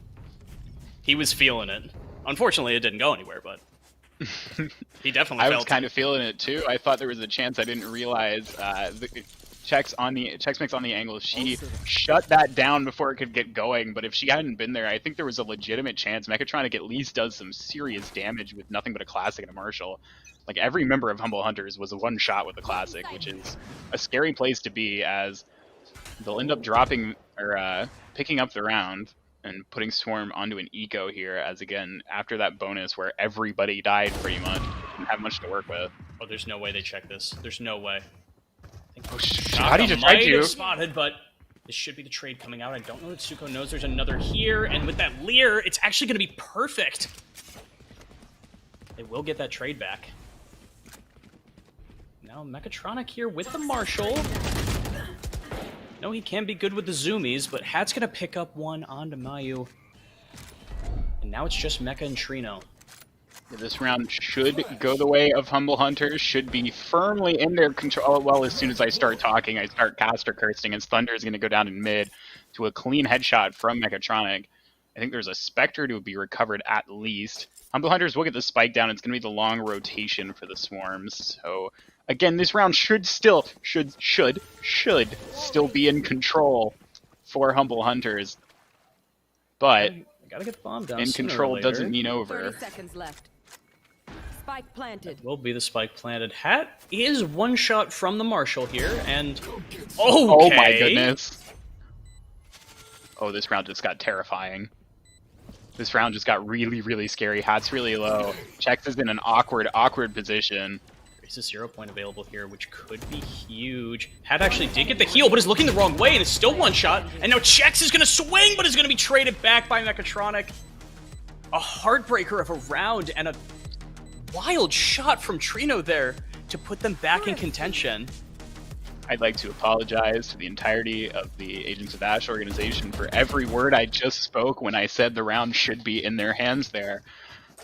He was feeling it. Unfortunately, it didn't go anywhere, but he definitely felt it. I was kind of feeling it, too. I thought there was a chance I didn't realize. Chex Mix on the angle. She shut that down before it could get going, but if she hadn't been there, I think there was a legitimate chance Mechatronic at least does some serious damage with nothing but a classic and a Marshall. Like, every member of Humble Hunters was a one shot with a classic, which is a scary place to be, as they'll end up dropping or picking up the round and putting Swarm onto an eco here, as again, after that bonus where everybody died pretty much, didn't have much to work with. Oh, there's no way they check this. There's no way. Oh, how did you try to? Spotted, but this should be the trade coming out. I don't know that Suko knows there's another here, and with that Leer, it's actually going to be perfect. They will get that trade back. Now Mechatronic here with the Marshall. No, he can be good with the zoomies, but Hat's going to pick up 1 onto Mayu. And now it's just Mecha and Trino. This round should go the way of Humble Hunters, should be firmly in their control. Well, as soon as I start talking, I start caster cursing, and Thunder is going to go down in mid to a clean headshot from Mechatronic. I think there's a Spectre to be recovered at least. Humble Hunters will get the spike down. It's going to be the long rotation for the Swarms. So, again, this round should still be in control for Humble Hunters. But gotta get the bomb down. In control doesn't mean over. 30 seconds left. Spike planted. Will be the spike planted. Hat is 1 shot from the Marshall here, and okay. Oh my goodness. Oh, this round just got terrifying. This round just got really, really scary. Hat's really low. Chex is in an awkward position. There's a 0 point available here, which could be huge. Hat actually did get the heal, but is looking the wrong way, and it's still one shot. And now Chex is going to swing, but is going to be traded back by Mechatronic. A heartbreaker of a round, and a wild shot from Trino there to put them back in contention. I'd like to apologize to the entirety of the Agents of Ash organization for every word I just spoke when I said the round should be in their hands there.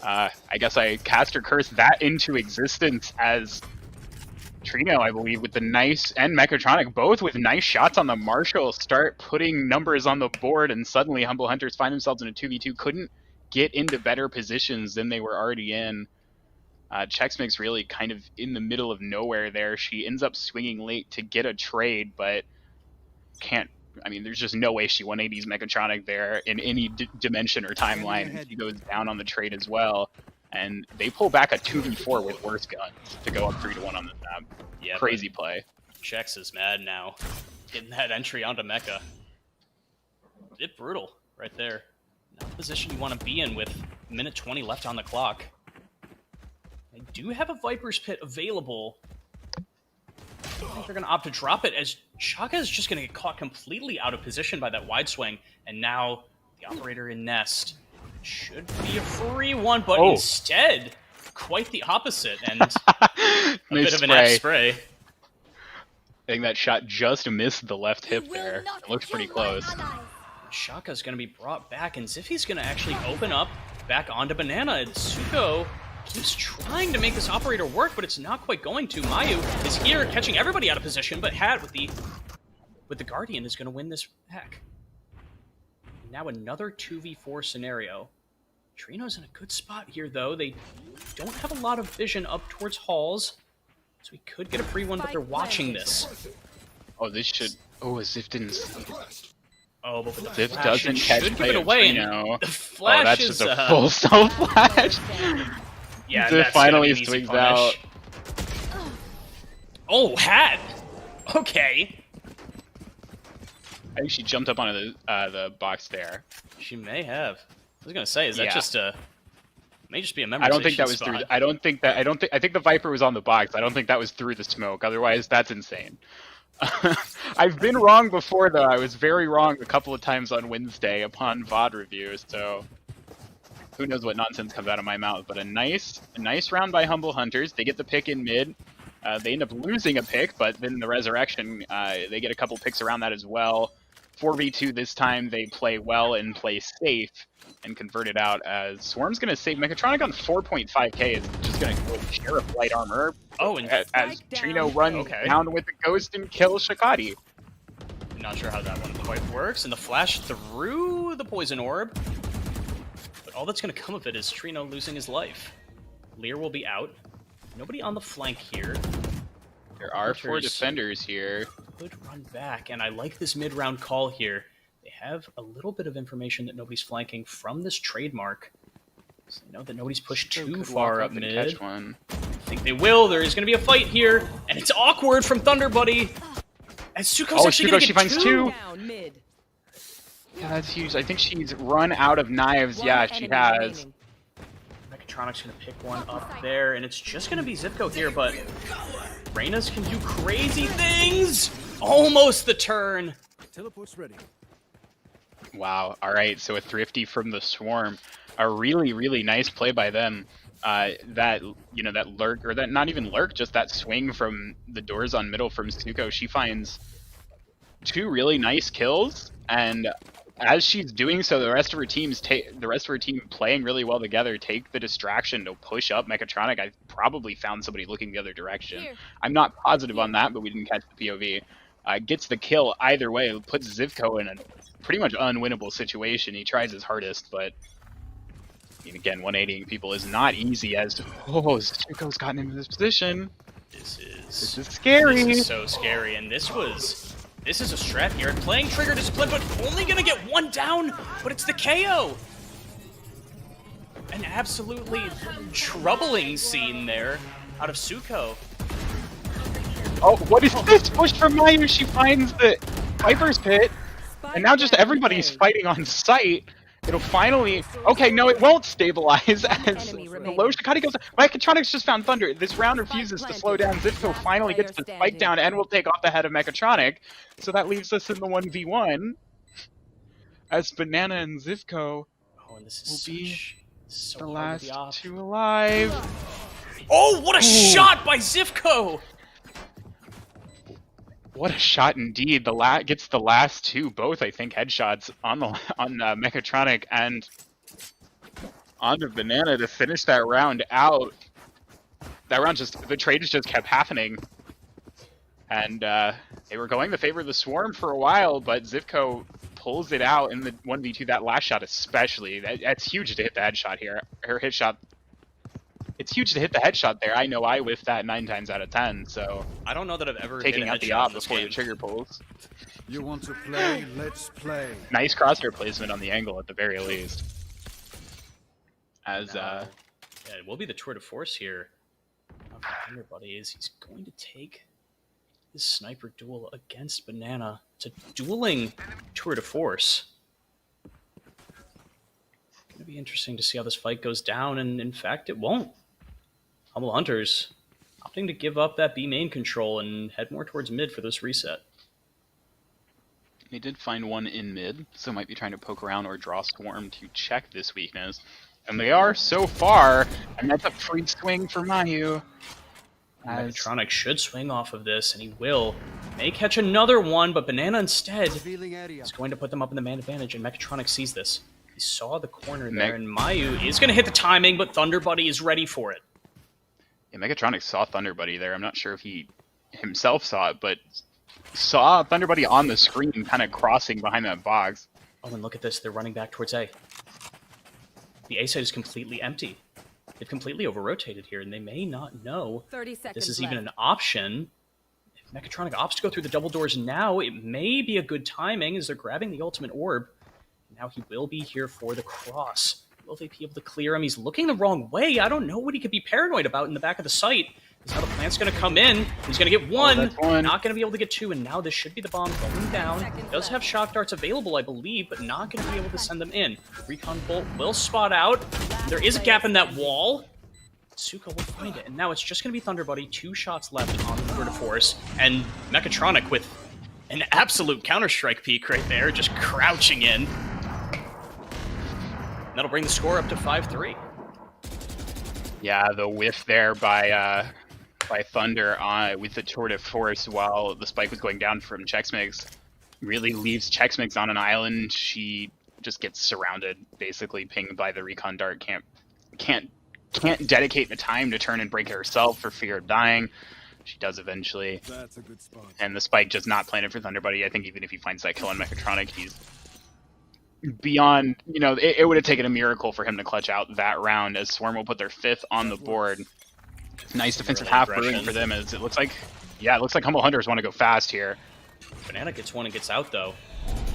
I guess I cast or cursed that into existence as Trino, I believe, with the nice, and Mechatronic, both with nice shots on the Marshall, start putting numbers on the board, and suddenly Humble Hunters find themselves in a 2v2, couldn't get into better positions than they were already in. Chex really kind of in the middle of nowhere there. She ends up swinging late to get a trade, but can't. I mean, there's just no way she 180s Mechatronic there in any dimension or timeline. He goes down on the trade as well, and they pull back a 2v4 with worse guns to go up 3-1 on the map. Yeah, crazy play. Chex is mad now, getting that entry onto Mecha. A bit brutal right there. Not the position you want to be in with minute 20 left on the clock. They do have a Viper's Pit available. I think they're going to opt to drop it, as Shaka is just going to get caught completely out of position by that wide swing. And now the operator in Nest should be a free one, but instead, quite the opposite. And a bit of an F spray. I think that shot just missed the left hip there. It looks pretty close. Shaka's going to be brought back, and Ziffy's going to actually open up back onto Banana. And Suko keeps trying to make this operator work, but it's not quite going to. Mayu is here, catching everybody out of position, but Hat with the Guardian is going to win this back. Now another 2v4 scenario. Trino's in a good spot here, though. They don't have a lot of vision up towards Halls, so we could get a free one, but they're watching this. Oh, this should... Oh, Ziff didn't... Oh, but with the Ziff flash, doesn't it catch should give it away. Trino. The flash oh, that's is, just a full self-flash. Yeah, Ziff finally swings out. Oh, Hat! Okay. I think she jumped up onto the box there. She may have. I was gonna say, is that just a... May just be a memorization I don't think that was spot. through... I think the Viper was on the box. I don't think that was through the smoke. Otherwise, that's insane. I've been wrong before, though. I was very wrong a couple of times on Wednesday upon VOD reviews, so... Who knows what nonsense comes out of my mouth, but a nice round by Humble Hunters. They get the pick in mid. They end up losing a pick, but then the Resurrection, they get a couple picks around that as well. 4v2 this time, they play well and play safe and convert it out as Swarm's going to save Mechatronic on 4.5k. Is just going to go with Sheriff Light Armor. Oh, and as Trino runs down with the Ghost and kills Shakati. Not sure how that one quite works. And the flash through the Poison Orb. But all that's going to come of it is Trino losing his life. Lear will be out. Nobody on the flank here. There are 4 defenders here. Could run back, and I like this mid-round call here. They have a little bit of information that nobody's flanking from this trademark. So they know that nobody's pushed too far up mid. Catch one. I think they will. There is going to be a fight here, and it's awkward from Thunder Buddy. And Suko's actually going to get finds two. Down mid. Yeah, that's huge. I think she's run out of knives. One Yeah, she enemy has. remaining. Mechatronic's going to pick one up there, and it's just going to be Zipko here, but Reyna's can do crazy things! Almost the turn! Teleport's ready. Wow. All right. So a thrifty from the Swarm. A really, really nice play by them. That lurk, or that not even lurk, just that swing from the doors on middle from Suko. She finds 2 really nice kills, and as she's doing so, the rest of her team playing really well together take the distraction to push up Mechatronic. I probably found somebody looking the other direction. Here. I'm not positive on that, but we didn't catch the POV. Gets the kill either way, puts Zivko in a pretty much unwinnable situation. He tries his hardest, but I mean, again, 180ing people is not easy. As Zivko's gotten into this position. This is scary. This is so scary, and this is a strat here. Playing Trigger Discipline, but only gonna get 1 down, but it's the KO! An absolutely troubling scene there out of Suko. Oh, what is this? Push from Mayu. She finds the Viper's Pit, and now just everybody's fighting on sight. It'll finally... Okay, no, it won't stabilize as enemy the remaining. low Shikati goes... Mechatronics just found Thunder. This round refuses to slow down. Zivko finally gets the spike down and will take off the head of Mechatronic. So that leaves us in the 1v1. As Banana and Zivko Oh, and this will is be so the hard with last the op. two alive. Oh, what a shot by Zivko! What a shot indeed! Gets the last two, both I think headshots on Mechatronic and on the Banana to finish that round out. That round the trades just kept happening, and they were going the favor of the Swarm for a while, but Zivko pulls it out in the 1v2. That last shot especially, that's huge to hit the headshot here. Her hit shot. It's huge to hit the headshot there. I know I whiffed that 9 times out of 10, so... I don't know that I've ever Taking hit a out the headshot op in this before game. the trigger pulls. You want to play? Let's play. Nice crosshair placement on the angle at the very least. As, Yeah, it will be the tour de force here. Thunder Buddy is he's going to take this sniper duel against Banana. It's a dueling tour de force. It's going to be interesting to see how this fight goes down, and in fact, it won't. Humble Hunters opting to give up that B main control and head more towards mid for this reset. They did find one in mid, so might be trying to poke around or draw Swarm to check this weakness. And they are so far, and that's a free swing for Mayu. Mechatronic should swing off of this, and he will. May catch another one, but Banana instead Revealing area. is going to put them up in the man advantage, and Mechatronic sees this. He saw the corner there, and Mayu is going to hit the timing, but Thunder Buddy is ready for it. Yeah, Mechatronic saw Thunder Buddy there. I'm not sure if he himself saw it, but saw Thunder Buddy on the screen kind of crossing behind that box. Oh, and look at this. They're running back towards A. The A side is completely empty. They've completely over-rotated here, and they may not know 30 seconds this is left. even an option. If Mechatronic opts to go through the double doors now, it may be a good timing as they're grabbing the ultimate orb. Now he will be here for the cross. Will they be able to clear him? He's looking the wrong way. I don't know what he could be paranoid about in the back of the site. This is how the plant's going to come in. He's going to get one. that's one. Not going to be able to get two, and now this should be the bomb going down. He does have shock darts available, I believe, but not going to be able to send them in. Recon Bolt will spot out. There is a gap in that wall. Suko will find it, and now it's just going to be Thunder Buddy. 2 shots left on the tour de force, and Mechatronic with an absolute Counter-Strike peek right there, just crouching in. That'll bring the score up to 5-3. Yeah, the whiff there by Thunder with the tour de force while the spike was going down from Chexmix really leaves Chexmix on an island. She just gets surrounded, basically pinged by the recon dart. Can't dedicate the time to turn and break it herself for fear of dying. She does eventually. That's a good spot. And the spike just not planted for Thunder Buddy. I think even if he finds that kill on Mechatronic, he's beyond, it would have taken a miracle for him to clutch out that round, as Swarm will put their 5th on the board. Nice defensive half brewing for them, as it looks like Humble Hunters want to go fast here. Banana gets one and gets out, though.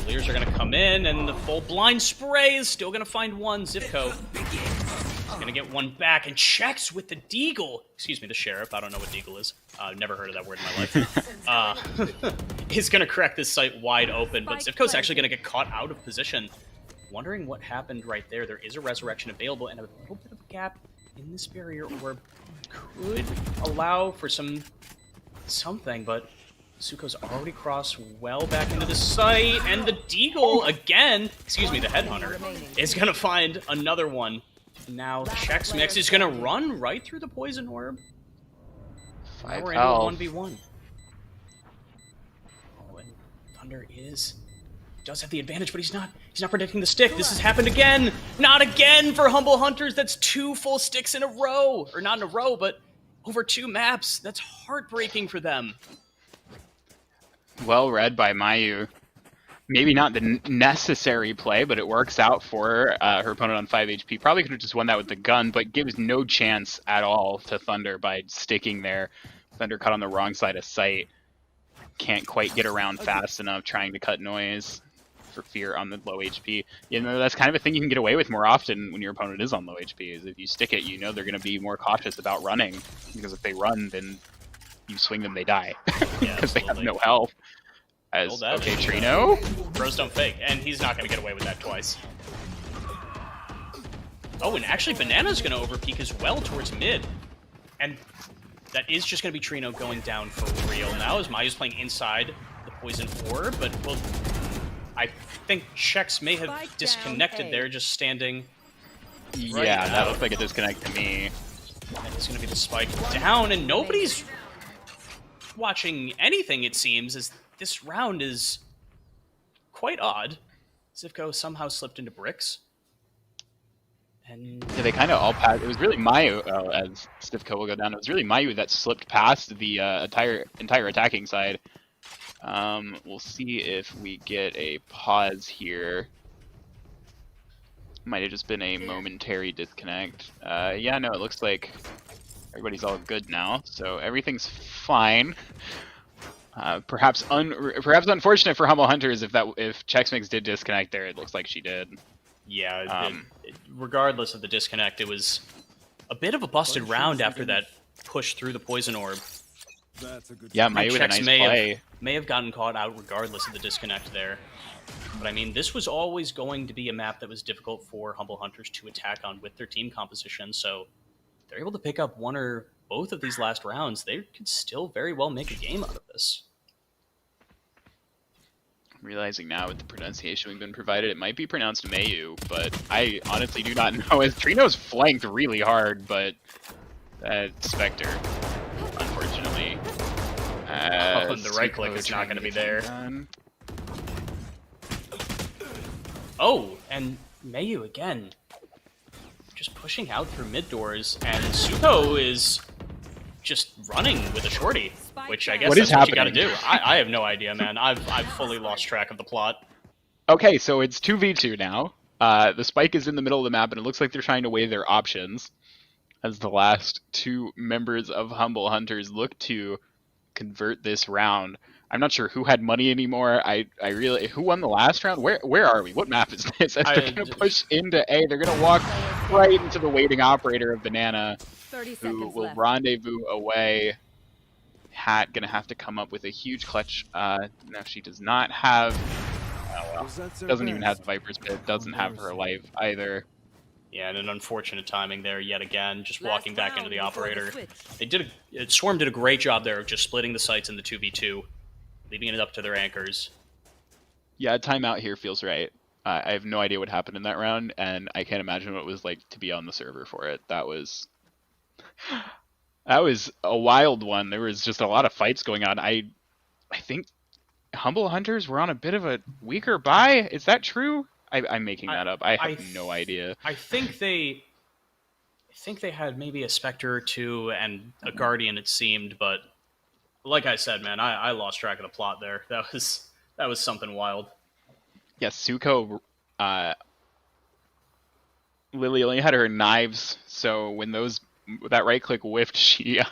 The Leers are going to come in, and the full blind spray is still going to find one. Zivko is going to get one back, and checks with the Deagle. Excuse me, the Sheriff. I don't know what Deagle is. I've never heard of that word in my life. He's going to crack this site wide open, but Zivko's actually going to get caught out of position. Wondering what happened right there. There is a resurrection available, and a little bit of a gap in this barrier orb could allow for something, but Suko's already crossed well back into the site, and the Deagle again, excuse me, the Headhunter, is going to find another one. And now Chexmix is going to run right through the poison orb. Now we're into a 1v1. Oh, and Thunder does have the advantage, but he's not predicting the stick. This has happened again. Not again for Humble Hunters. That's 2 full sticks in a row. Or not in a row, but over 2 maps. That's heartbreaking for them. Well read by Mayu. Maybe not the necessary play, but it works out for her opponent on 5 HP. Probably could have just won that with the gun, but gives no chance at all to Thunder by sticking there. Thunder cut on the wrong side of sight. Can't quite get around fast enough trying to cut noise for fear on the low HP. That's kind of a thing you can get away with more often when your opponent is on low HP, is if you stick it, they're going to be more cautious about running. Because if they run, then you swing them, they die. Because they have no health. Okay, Trino. Bros don't fake, and he's not going to get away with that twice. Oh, and actually Banana's going to overpeak as well towards mid. And that is just going to be Trino going down for real now, as Mayu's playing inside the Poison Orb, but well, I think Chex may have Spike disconnected down A. there, just standing. Yeah, now. that looks like a disconnect to me. And it's going to be the spike down, and nobody's watching anything, it seems, as this round is quite odd. Zivko somehow slipped into bricks. And Yeah, they kind of all passed. It was really Mayu, as Stivko will go down. It was really Mayu that slipped past the entire attacking side. We'll see if we get a pause here. Might have just been a momentary disconnect. Yeah, no, it looks like everybody's all good now, so everything's fine. Perhaps unfortunate for Humble Hunters if Chex did disconnect there. It looks like she did. yeah, regardless of the disconnect, it was a bit of a busted round after that push through the Poison Orb. That's a good Yeah, spot. Mayu with a Chex nice may play. may have gotten caught out regardless of the disconnect there. But I mean, this was always going to be a map that was difficult for Humble Hunters to attack on with their team composition, so if they're able to pick up one or both of these last rounds, they could still very well make a game out of this. I'm realizing now with the pronunciation we've been provided, it might be pronounced Mayu, but I honestly do not know. As Trino's flanked really hard, but Spectre, unfortunately. Oh, and the right click Suiko's is not trying going to be get there. done. Oh, and Mayu again. Just pushing out through mid doors, and Suko is just running with a shorty, which I guess What is that's what you gotta happening? do. I have no idea, man. I've fully lost track of the plot. Okay, so it's 2v2 now. The spike is in the middle of the map, and it looks like they're trying to weigh their options as the last two members of Humble Hunters look to convert this round. I'm not sure who had money anymore. Who won the last round? Where are we? What map is this? As they're gonna push into A, they're gonna walk right into the waiting operator of Banana, 30 who seconds will left. rendezvous away. Hat gonna have to come up with a huge clutch. No, she does not have. Oh well. Was that their Doesn't even have best? the Viper's Pit. Doesn't have her life either. Yeah, and an unfortunate timing there yet again, just Last walking back into round the before the operator. switch. Swarm did a great job there of just splitting the sites in the 2v2, leaving it up to their anchors. Yeah, a timeout here feels right. I have no idea what happened in that round, and I can't imagine what it was like to be on the server for it. That was a wild one. There was just a lot of fights going on. I think Humble Hunters were on a bit of a weaker buy. Is that true? I'm making that up. I have no idea. I think they had maybe a Spectre or two and a Guardian, it seemed, but like I said, man, I lost track of the plot there. That was something wild. Yeah, Suko, Lily only had her knives, so when that right click whiffed, she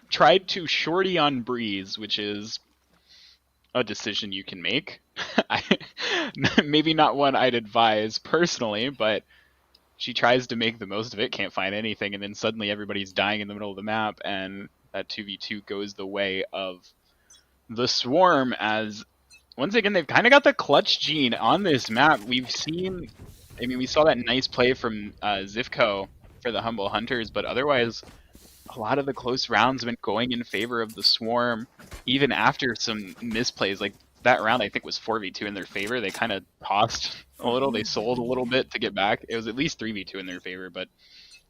tried to shorty on Breeze, which is a decision you can make. Maybe not one I'd advise personally, but she tries to make the most of it, can't find anything, and then suddenly everybody's dying in the middle of the map, and that 2v2 goes the way of the Swarm, as once again they've kind of got the clutch gene on this map. We saw that nice play from Zivko for the Humble Hunters, but otherwise a lot of the close rounds have been going in favor of the Swarm, even after some misplays. Like that round I think was 4v2 in their favor. They kind of tossed a little, they sold a little bit to get back. It was at least 3v2 in their favor, but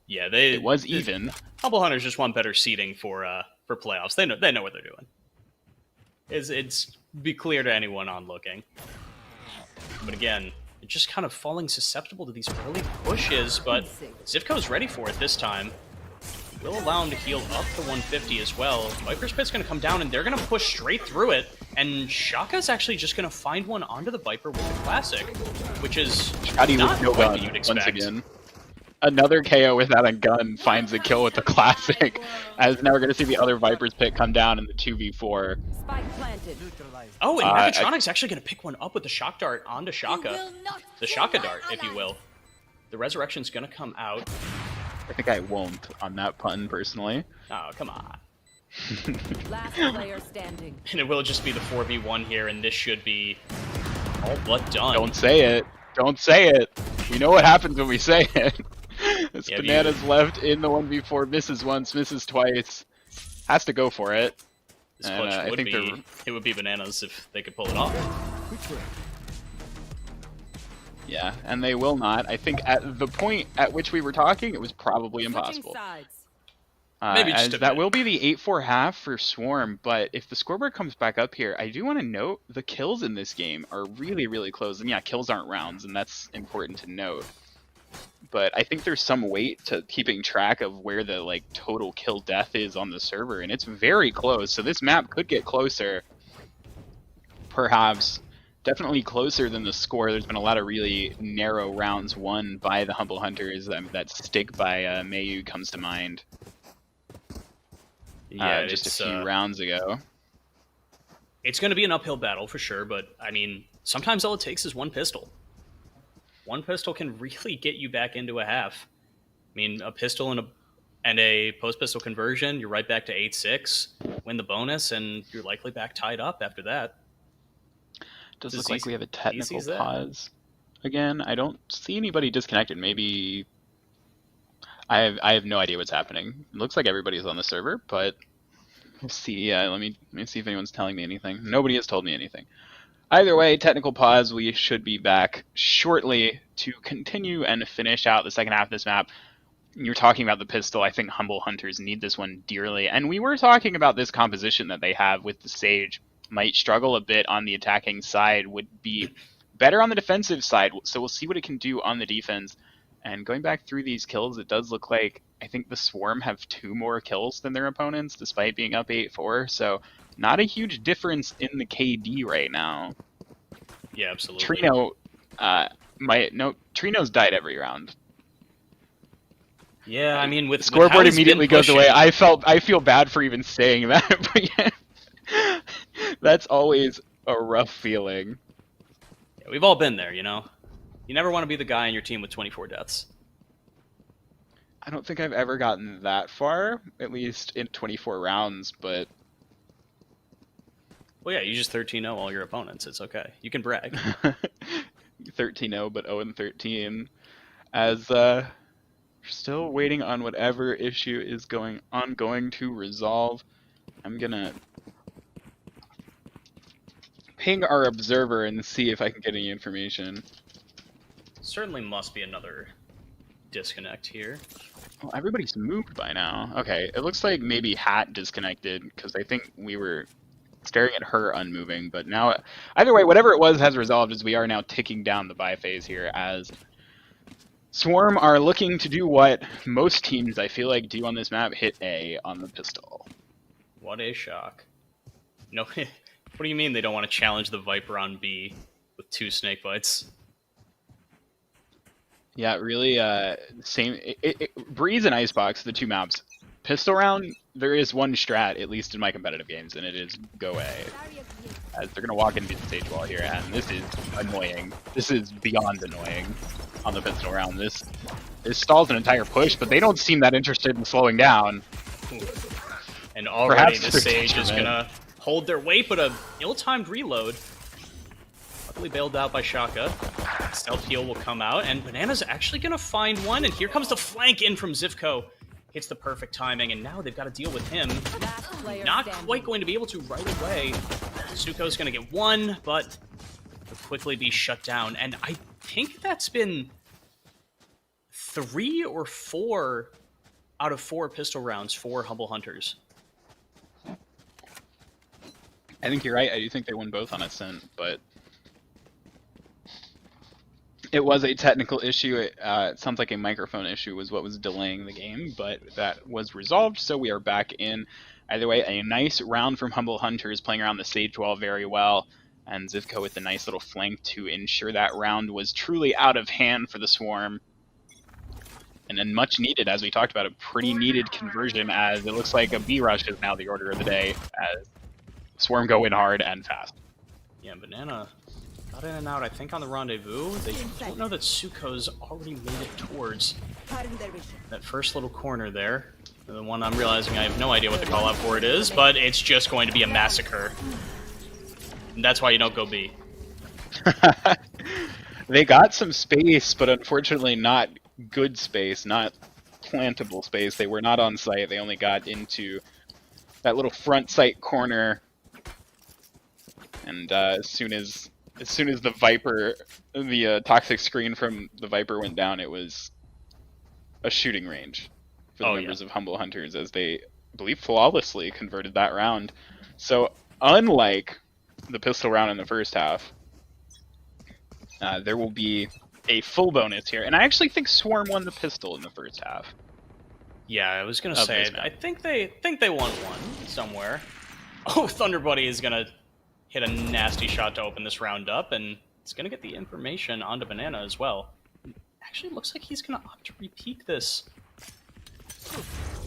Yeah, it was even. Humble Hunters just want better seating for playoffs. They know what they're doing. It's be clear to anyone on looking. But again, it's just kind of falling susceptible to these early pushes, but Zivko's ready for it this time. Will allow him to heal up to 150 as well. Viper's Pit's going to come down, and they're going to push straight through it. And Shaka's actually just going to find one onto the Viper with the Classic, which is Shotty not with no quite gun what you'd expect. once again. Another KO without a gun finds a kill with the Classic, as now we're going to see the other Viper's Pit come down in the 2v4. Spike planted. Oh, and Mechatronic's actually going to pick one up with the Shock Dart onto Shaka. The Shaka Dart, if you will. The Resurrection's going to come out. I think I won't on that pun, personally. Oh, come on. Last player standing. And it will just be the 4v1 here, and this should be all but done. Don't say it. Don't say it. We know what happens when we say it. This Yeah, Bananas left in the 1v4, misses once, misses twice. Has to go for it. This And, clutch I would think be, they're- it would be Bananas if they could pull it off. Quick break. Yeah, and they will not. I think at the point at which we were talking, it was probably Switching impossible. sides. Maybe just As a that bit. will be the 8-4 half for Swarm, but if the scoreboard comes back up here, I do want to note the kills in this game are really, really close. And yeah, kills aren't rounds, and that's important to note. But I think there's some weight to keeping track of where the like total kill death is on the server, and it's very close. So this map could get closer, perhaps. Definitely closer than the score. There's been a lot of really narrow rounds won by the Humble Hunters. That stick by Mayu comes to mind. Yeah, Just it's a few rounds ago. it's going to be an uphill battle for sure. But I mean, sometimes all it takes is one pistol. One pistol can really get you back into a half. I mean, a pistol and a post pistol conversion, you're right back to 8-6. Win the bonus, and you're likely back tied up after that. Does It's look like easy- we have a easy technical as that. pause again. I don't see anybody disconnected. Maybe I have no idea what's happening. It looks like everybody's on the server, but we'll see. Let me see if anyone's telling me anything. Nobody has told me anything. Either way, technical pause. We should be back shortly to continue and finish out the second half of this map. You're talking about the pistol. I think Humble Hunters need this one dearly. And we were talking about this composition that they have with the Sage. Might struggle a bit on the attacking side, would be better on the defensive side. So we'll see what it can do on the defense. And going back through these kills, it does look like I think the Swarm have 2 more kills than their opponents, despite being up 8-4. So not a huge difference in the KD right now. Yeah, absolutely. Trino's died every round. Yeah, I mean, with Scoreboard how he's been immediately goes pushing- away. I feel bad for even saying that, but yeah, that's always a rough feeling. Yeah, we've all been there, you know. You never want to be the guy on your team with 24 deaths. I don't think I've ever gotten that far, at least in 24 rounds, but Well, yeah, you just 13-0 all your opponents. It's okay. You can brag. 13-0, but 0-13. As we're still waiting on whatever issue is going to resolve. I'm gonna ping our observer and see if I can get any information. Certainly must be another disconnect here. Well, everybody's moved by now. Okay, it looks like maybe Hat disconnected, because I think we were staring at her unmoving, but now, either way, whatever it was has resolved, as we are now ticking down the buy phase here, as Swarm are looking to do what most teams, I feel like, do on this map, hit A on the pistol. What a shock. No, what do you mean they don't want to challenge the Viper on B with 2 snake bites? Yeah, really, same. Breeze and Icebox, the 2 maps. Pistol round, there is one strat, at least in my competitive games, and it is go A. As they're going to walk into the stage wall here, and this is annoying. This is beyond annoying on the pistol round. This stalls an entire push, but they don't seem that interested in slowing down. And already Perhaps the their Sage is detriment. gonna hold their weight, but a ill-timed reload. Luckily bailed out by Shaka. Stealth heal will come out, and Banana's actually gonna find one, and here comes the flank in from Zivko. Hits the perfect timing, and now they've got to deal with him. Last player Not standing. quite going to be able to right away. Suko's gonna get one, but will quickly be shut down. And I think that's been 3 or 4 out of 4 pistol rounds for Humble Hunters. I think you're right. I do think they won both on Ascent, but it was a technical issue. It sounds like a microphone issue was what was delaying the game, but that was resolved, so we are back in. Either way, a nice round from Humble Hunters, playing around the Sage wall very well, and Zivko with a nice little flank to ensure that round was truly out of hand for the Swarm. And then much needed, as we talked about, a pretty needed conversion, as it looks like a B rush is now the order of the day, as Swarm go in hard and fast. Yeah, Banana got in and out, I think, on the rendezvous. They don't know that Suko's already made it towards that first little corner there. The one I'm realizing I have no idea what the call out for it is, but it's just going to be a massacre. And that's why you don't go B. They got some space, but unfortunately not good space, not plantable space. They were not on site. They only got into that little front sight corner. And as soon as the Viper, the toxic screen from the Viper went down, it was a shooting range for the members of Humble Hunters, as they, I believe, flawlessly converted that round. So unlike the pistol round in the first half, there will be a full bonus here. And I actually think Swarm won the pistol in the first half. Yeah, I was gonna say, I think they won one somewhere. Oh, Thunder Buddy is gonna hit a nasty shot to open this round up, and it's gonna get the information onto Banana as well. Actually, it looks like he's gonna opt to repeat this.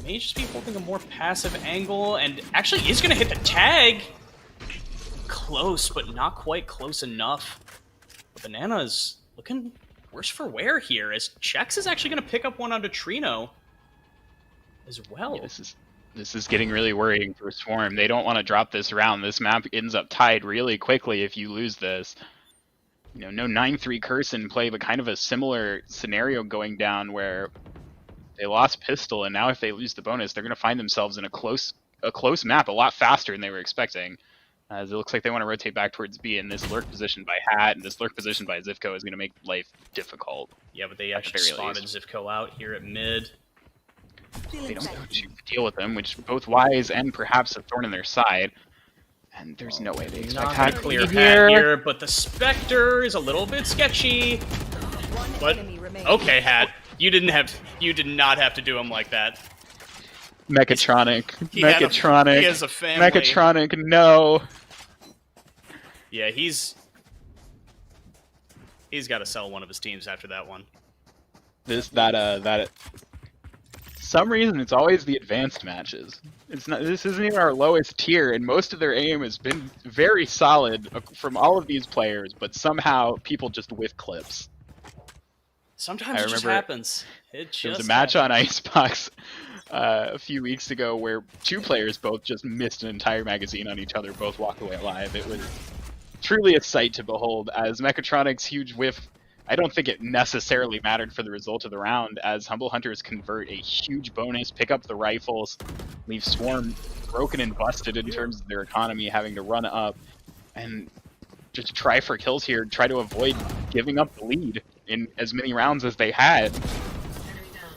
May just be holding a more passive angle, and actually is gonna hit the tag. Close, but not quite close enough. Banana is looking worse for wear here, as Chex is actually gonna pick up one onto Trino as well. Yeah, this is getting really worrying for Swarm. They don't want to drop this round. This map ends up tied really quickly if you lose this. You know, no 9-3 curse in play, but kind of a similar scenario going down where they lost pistol, and now if they lose the bonus, they're going to find themselves in a close map a lot faster than they were expecting. As it looks like they want to rotate back towards B, and this lurk position by Hat and this lurk position by Zivko is going to make life difficult. Yeah, but they actually spotted Zivko out here at mid. They don't know to deal with them, which both Wise and perhaps a thorn in their side. And there's no way they expect Hat to clear Hat here, but the Spectre is a little bit sketchy. But okay, Hat, you did not have to do him like that. Mechatronic, he has a family. Mechatronic, no. Yeah, he's got to sell one of his teams after that one. Some reason it's always the advanced matches. It's not. This isn't even our lowest tier, and most of their aim has been very solid from all of these players. But somehow people just whiff clips. Sometimes it just happens. There was a match on Icebox a few weeks ago where two players both just missed an entire magazine on each other, both walked away alive. It was truly a sight to behold, as Mechatronic's huge whiff, I don't think it necessarily mattered for the result of the round, as Humble Hunters convert a huge bonus, pick up the rifles, leave Swarm broken and busted in terms of their economy, having to run up, and just try for kills here, try to avoid giving up the lead in as many rounds as they had.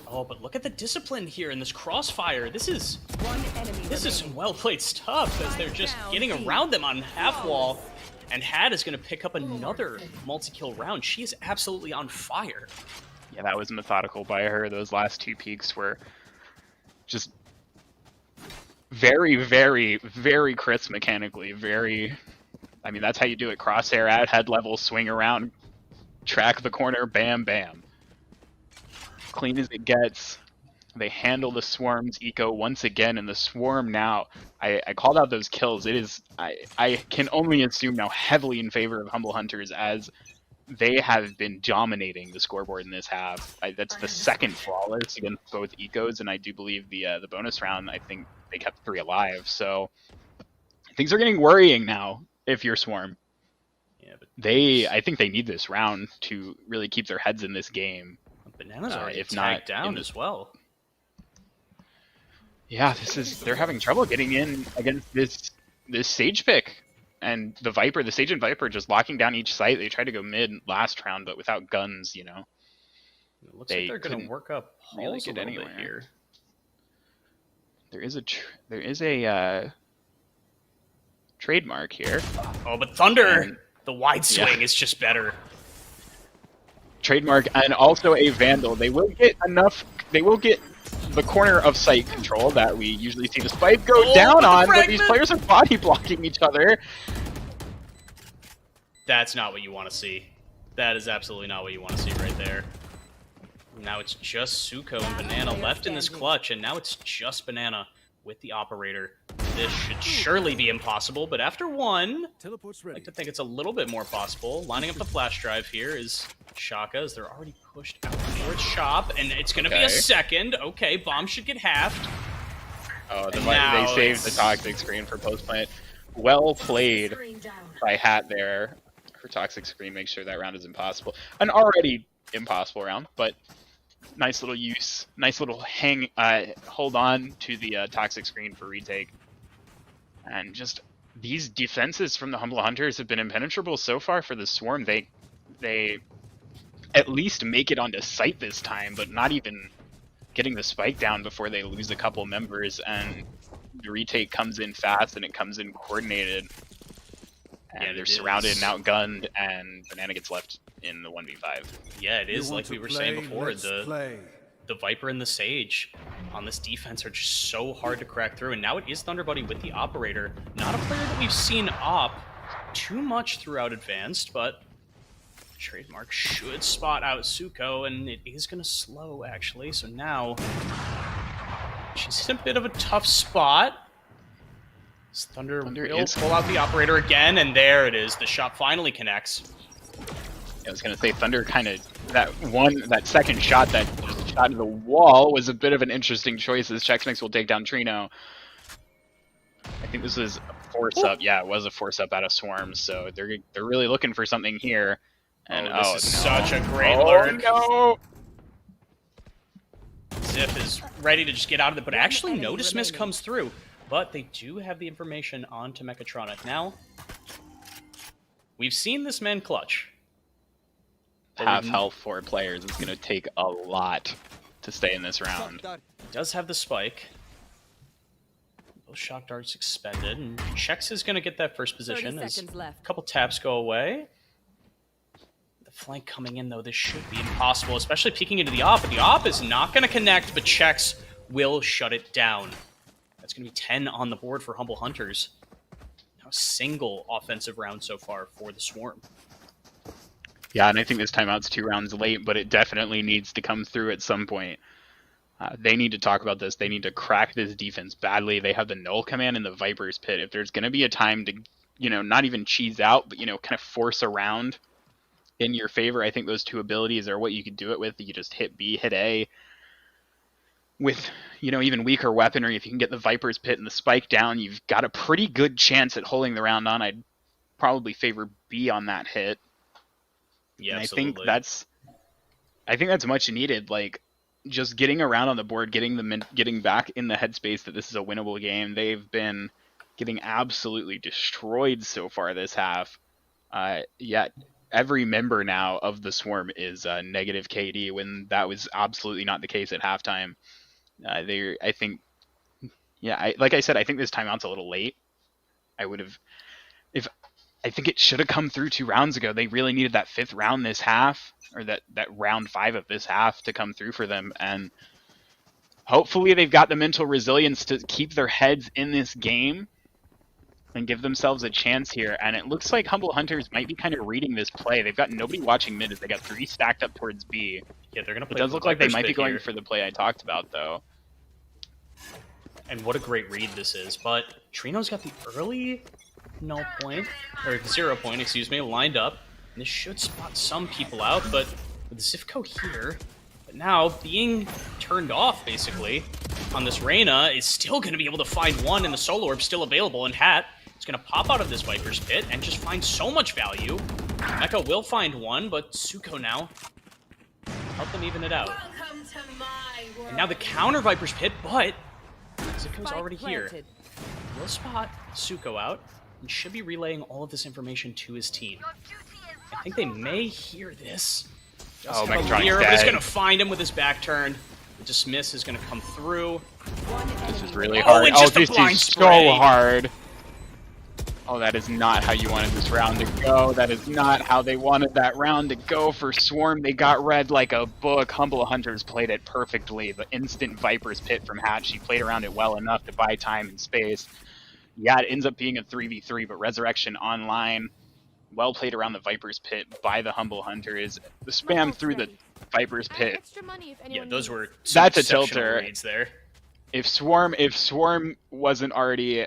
Oh, but look at the discipline here in this crossfire. This is some well-played stuff, as they're just getting around them on half wall. And Hat is going to pick up another multi-kill round. She is absolutely on fire. Yeah, that was methodical by her. Those last two peaks were just very, very, very crisp mechanically. I mean, that's how you do it. Crosshair at head level, swing around, track the corner, bam, bam. Clean as it gets. They handle the Swarm's eco once again, and the Swarm now, I called out those kills. It is, I can only assume now heavily in favor of Humble Hunters, as they have been dominating the scoreboard in this half. That's the second flawless against both ecos, and I do believe the bonus round, I think they kept 3 alive. So things are getting worrying now if you're Swarm. Yeah, but I think they need this round to really keep their heads in this game. Banana's already tagged down as well. Yeah, they're having trouble getting in against this Sage pick. And the Sage and Viper just locking down each site. They tried to go mid last round, but without guns, you know. It looks like they're going to work up really get anywhere here. There is a trademark here. Oh, but Thunder, the wide swing is just better. Trademark, and also a Vandal. They will get the corner of sight control that we usually see the spike go down on, but these players are body blocking each other. That's not what you want to see. That is absolutely not what you want to see right there. Now it's just Suko and Banana left in this clutch, and now it's just Banana with the operator. This should surely be impossible, but after one, I like to think it's a little bit more possible. Lining up the flash drive here is Shaka, as they're already pushed out towards shop, and it's going to be a second. Okay, bomb should get halved. Oh, they saved the toxic screen for post plant. Well played by Hat there. Her toxic screen makes sure that round is impossible. An already impossible round, but Nice little use. Nice little hold on to the toxic screen for retake. And just these defenses from the Humble Hunters have been impenetrable so far for the Swarm. They at least make it onto site this time, but not even getting the spike down before they lose a couple members, and the retake comes in fast and it comes in coordinated. And Yeah, they're it surrounded is. and outgunned, and Banana gets left in the 1v5. Yeah, it You is want like to we were play, saying before. let's play. The Viper and the Sage on this defense are just so hard to crack through. And now it is Thunder Buddy with the Operator. Not a player that we've seen op too much throughout Advanced, but Trademark should spot out Suko, and it is going to slow, actually. So now she's in a bit of a tough spot. Thunder will is- pull out the Operator again, and there it is. The shot finally connects. I was gonna say Thunder kind of that second shot that just shot to the wall was a bit of an interesting choice as Chex Mix will take down Trino. I think this was a force up. Yeah, it was a force up out of Swarm, so they're really looking for something here. And Oh, this is no. such a great Oh, lurk. no! Zip is ready to just get out of it, but actually enemy no dismiss remaining. comes through. But they do have the information onto Mechatronic. Now, we've seen this man clutch. But Half we- health for players is gonna take a lot to stay in this round. He does have the spike. Both shock darts expended, and Chex is going to get that first 30 position as seconds a left. couple taps go away. The flank coming in, though, this should be impossible, especially peeking into the op, but the op is not going to connect, but Chex will shut it down. That's going to be 10 on the board for Humble Hunters. Now a single offensive round so far for the Swarm. Yeah, and I think this timeout's 2 rounds late, but it definitely needs to come through at some point. They need to talk about this. They need to crack this defense badly. They have the Null Command and the Viper's Pit. If there's going to be a time to, not even cheese out, but, kind of force a round in your favor, I think those two abilities are what you could do it with. You just hit B, hit A. With, even weaker weaponry, if you can get the Viper's Pit and the Spike down, you've got a pretty good chance at holding the round on. I'd probably favor B on that hit. Yeah, And absolutely. I think that's much needed. Like, just getting around on the board, getting back in the headspace that this is a winnable game. They've been getting absolutely destroyed so far this half. Yet every member now of the Swarm is negative KD when that was absolutely not the case at halftime. Like I said, I think this timeout's a little late. I think it should have come through 2 rounds ago. They really needed that 5th round this half, or that round 5 of this half to come through for them. And hopefully they've got the mental resilience to keep their heads in this game and give themselves a chance here. And it looks like Humble Hunters might be kind of reading this play. They've got nobody watching mid as they got 3 stacked up towards B. Yeah, they're going to It play does the look like they Viper's might be Pit going here. for the play I talked about, though. And what a great read this is. But Trino's got the early null point, or 0 point, excuse me, lined up. And this should spot some people out, but with Zivko here, but now being turned off, basically, on this Reyna, is still going to be able to find one, and the Soul Orb still available, and Hat is going to pop out of this Viper's Pit and just find so much value. Mecha will find one, but Suko now help them even it out. Welcome to my world. And now the counter Viper's Pit, but Zivko's Spike already here. planted. Will spot Suko out and should be relaying all of this information to his team. I think they may hear this. Oh, Cavalier, Mechatronic's but he's dead. going to find him with his back turned. The dismiss is going to come through. One This enemy is really Oh, hard. it's just a this blind is spray. so hard. Oh, that is not how you wanted this round to go. That is not how they wanted that round to go for Swarm. They got read like a book. Humble Hunters played it perfectly. The instant Viper's Pit from Hatch, she played around it well enough to buy time and space. Yeah, it ends up being a 3v3, but Resurrection online, well played around the Viper's Pit by the Humble Hunters. The spam through the Viper's Pit. Extra money if Yeah, anyone those needs. were some That's a exceptional tilter. reads there. If Swarm wasn't already,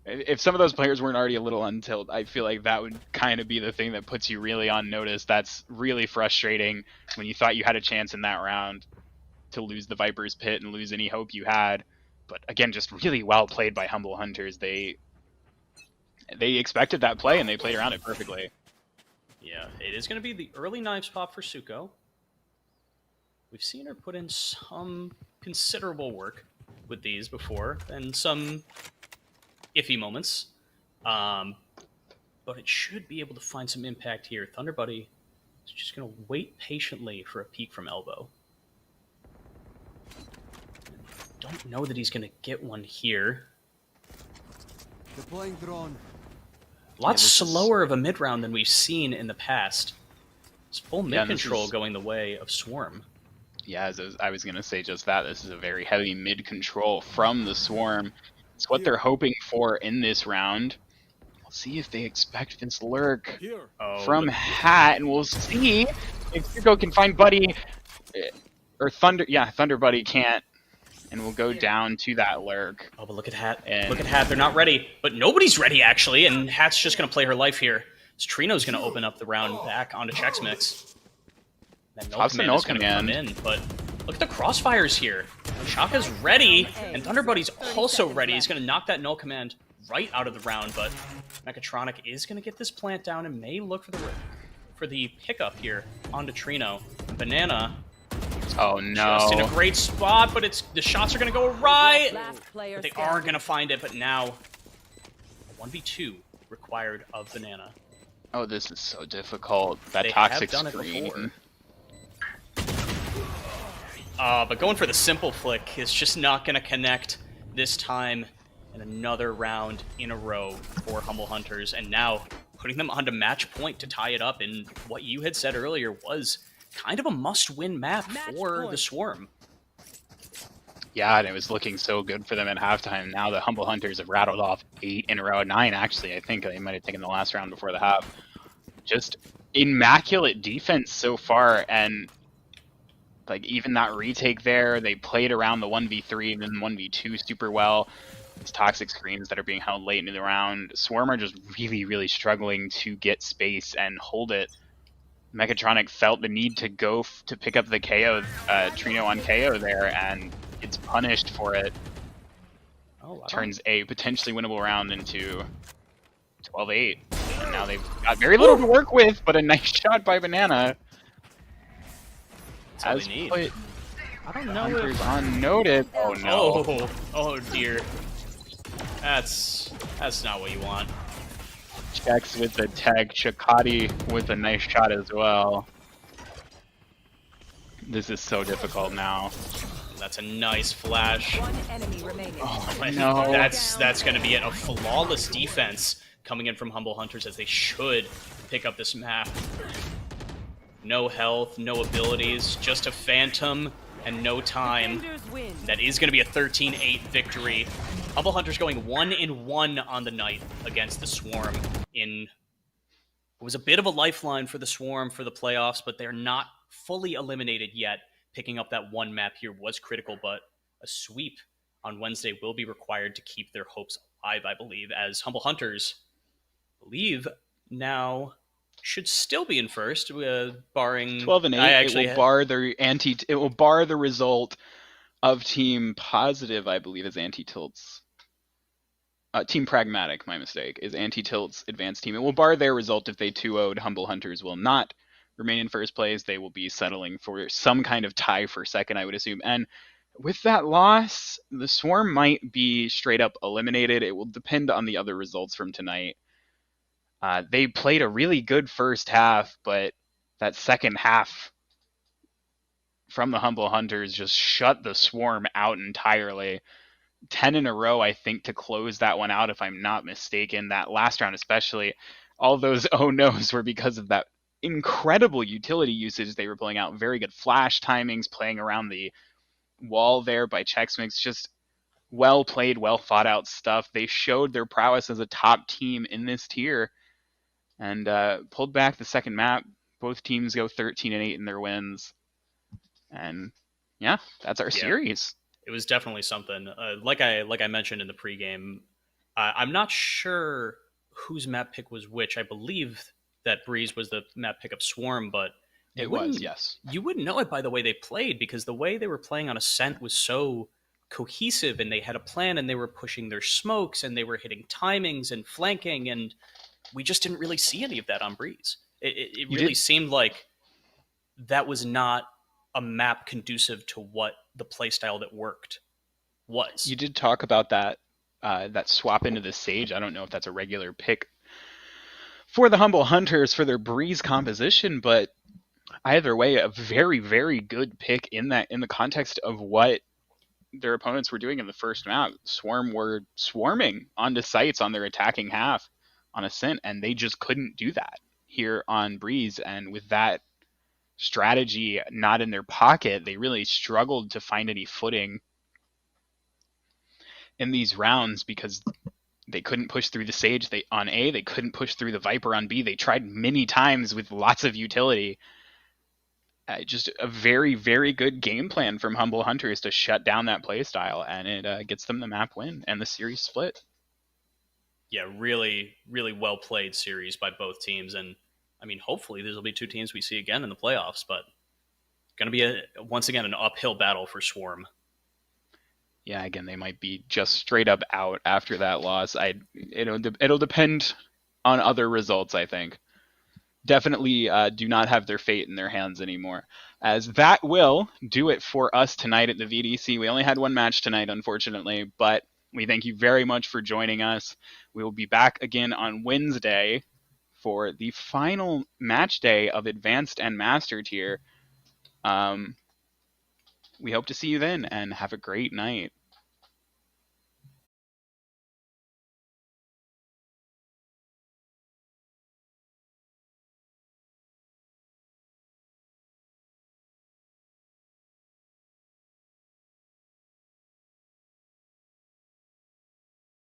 if some of those players weren't already a little untilt, I feel like that would kind of be the thing that puts you really on notice. That's really frustrating when you thought you had a chance in that round to lose the Viper's Pit and lose any hope you had. But again, just really well played by Humble Hunters. They expected that play and they played around it perfectly. Yeah, it is going to be the early knives pop for Suko. We've seen her put in some considerable work with these before, and some iffy moments. But it should be able to find some impact here. Thunder Buddy is just going to wait patiently for a peek from Elbow. Don't know that he's going to get one here. Deploying drone. Lots this is- slower of a mid round than we've seen in the past. It's full mid Yeah, and this control is- going the way of Swarm. Yeah, I was going to say just that. This is a very heavy mid control from the Swarm. It's what they're hoping for in this round. We'll see if they expect this lurk Here. Oh, from look- Hat, and we'll see if Hugo can find Buddy. Or Thunder. Yeah, Thunder Buddy can't. And we'll go down to that lurk. Oh, but look at Hat. And- Look at Hat. They're not ready. But nobody's ready, actually. And Hat's just going to play her life here. So Trino's going to open up the round back onto Chex Mix. That null Toss the command null is going to come command. in. But look at the crossfires here. Shaka's ready. And Thunder Buddy's also ready. He's going to knock that null command right out of the round. But Mechatronic is going to get this plant down and may look for the pickup here onto Trino. Banana Oh just in a no. great spot, but the shots are going to go right. Last player But they standing. are going to find it, but now a 1v2 required of Banana. Oh, this is so difficult. That They toxic have done it screen. before. But going for the simple flick is just not going to connect this time. And another round in a row for Humble Hunters. And now putting them onto match point to tie it up in what you had said earlier was kind of a must-win map Match for point. the Swarm. Yeah, and it was looking so good for them at halftime. Now the Humble Hunters have rattled off 8 in a row. 9, actually. I think they might have taken the last round before the half. Just immaculate defense so far, and like even that retake there, they played around the 1v3 and then 1v2 super well. These toxic screens that are being held late into the round. Swarm are just really, really struggling to get space and hold it. Mechatronic felt the need to go to pick up the KO, Trino on KO there, and it's punished for it. Oh, wow. Turns a potentially winnable round into 12-8. And now they've got very little to work with, but a nice shot by Banana That's all has they need. put I don't know Hunters if... on noted. Oh no. Oh dear. That's not what you want. Checks with the tech. Chakati with a nice shot as well. This is so difficult now. That's a nice flash. One enemy remaining. And no. That's going to be it. A flawless defense coming in from Humble Hunters as they should pick up this map. No health, no abilities, just a Phantom and no time. Defenders win. That is going to be a 13-8 victory. Humble Hunters going 1-1 on the night against the Swarm. It was a bit of a lifeline for the Swarm for the playoffs, but they're not fully eliminated yet. Picking up that one map here was critical, but a sweep on Wednesday will be required to keep their hopes alive, I believe, as Humble Hunters believe now should still be in first, barring 12-8. I actually It will bar the result of Team Positive, I believe, is Anti-Tilt's. Team Pragmatic, my mistake, is Anti-Tilt's advanced team. It will bar their result if they 2-0'd. Humble Hunters will not remain in first place. They will be settling for some kind of tie for second, I would assume. And with that loss, the Swarm might be straight up eliminated. It will depend on the other results from tonight. They played a really good first half, but that second half from the Humble Hunters just shut the Swarm out entirely. 10 in a row, I think, to close that one out, if I'm not mistaken. That last round especially, all those oh-no's were because of that incredible utility usage they were pulling out. Very good flash timings, playing around the wall there by Chex Mix. Just well played, well thought out stuff. They showed their prowess as a top team in this tier and pulled back the second map. Both teams go 13-8 in their wins. And yeah, that's our series. It was definitely something. Like I mentioned in the pregame, I'm not sure whose map pick was which. I believe that Breeze was the map pick of Swarm, but It was, yes. You wouldn't know it by the way they played, because the way they were playing on Ascent was so cohesive, and they had a plan, and they were pushing their smokes, and they were hitting timings and flanking, and we just didn't really see any of that on Breeze. It really seemed like that was not a map conducive to what the playstyle that worked was. You did talk about that that swap into the Sage. I don't know if that's a regular pick for the Humble Hunters for their Breeze composition, but either way, a very, very good pick in the context of what their opponents were doing in the first map. Swarm were swarming onto sites on their attacking half on Ascent, and they just couldn't do that here on Breeze. And with that strategy not in their pocket, they really struggled to find any footing in these rounds because they couldn't push through the Sage on A, they couldn't push through the Viper on B. They tried many times with lots of utility. Just a very, very good game plan from Humble Hunters to shut down that playstyle, and it gets them the map win and the series split. Yeah, really, really well played series by both teams. And I mean, hopefully these will be two teams we see again in the playoffs, but going to be once again an uphill battle for Swarm. Yeah, again, they might be just straight up out after that loss. It'll depend on other results, I think. Definitely do not have their fate in their hands anymore, as that will do it for us tonight at the VDC. We only had one match tonight, unfortunately, but we thank you very much for joining us. We will be back again on Wednesday for the final match day of Advanced and Master Tier. We hope to see you then, and have a great night.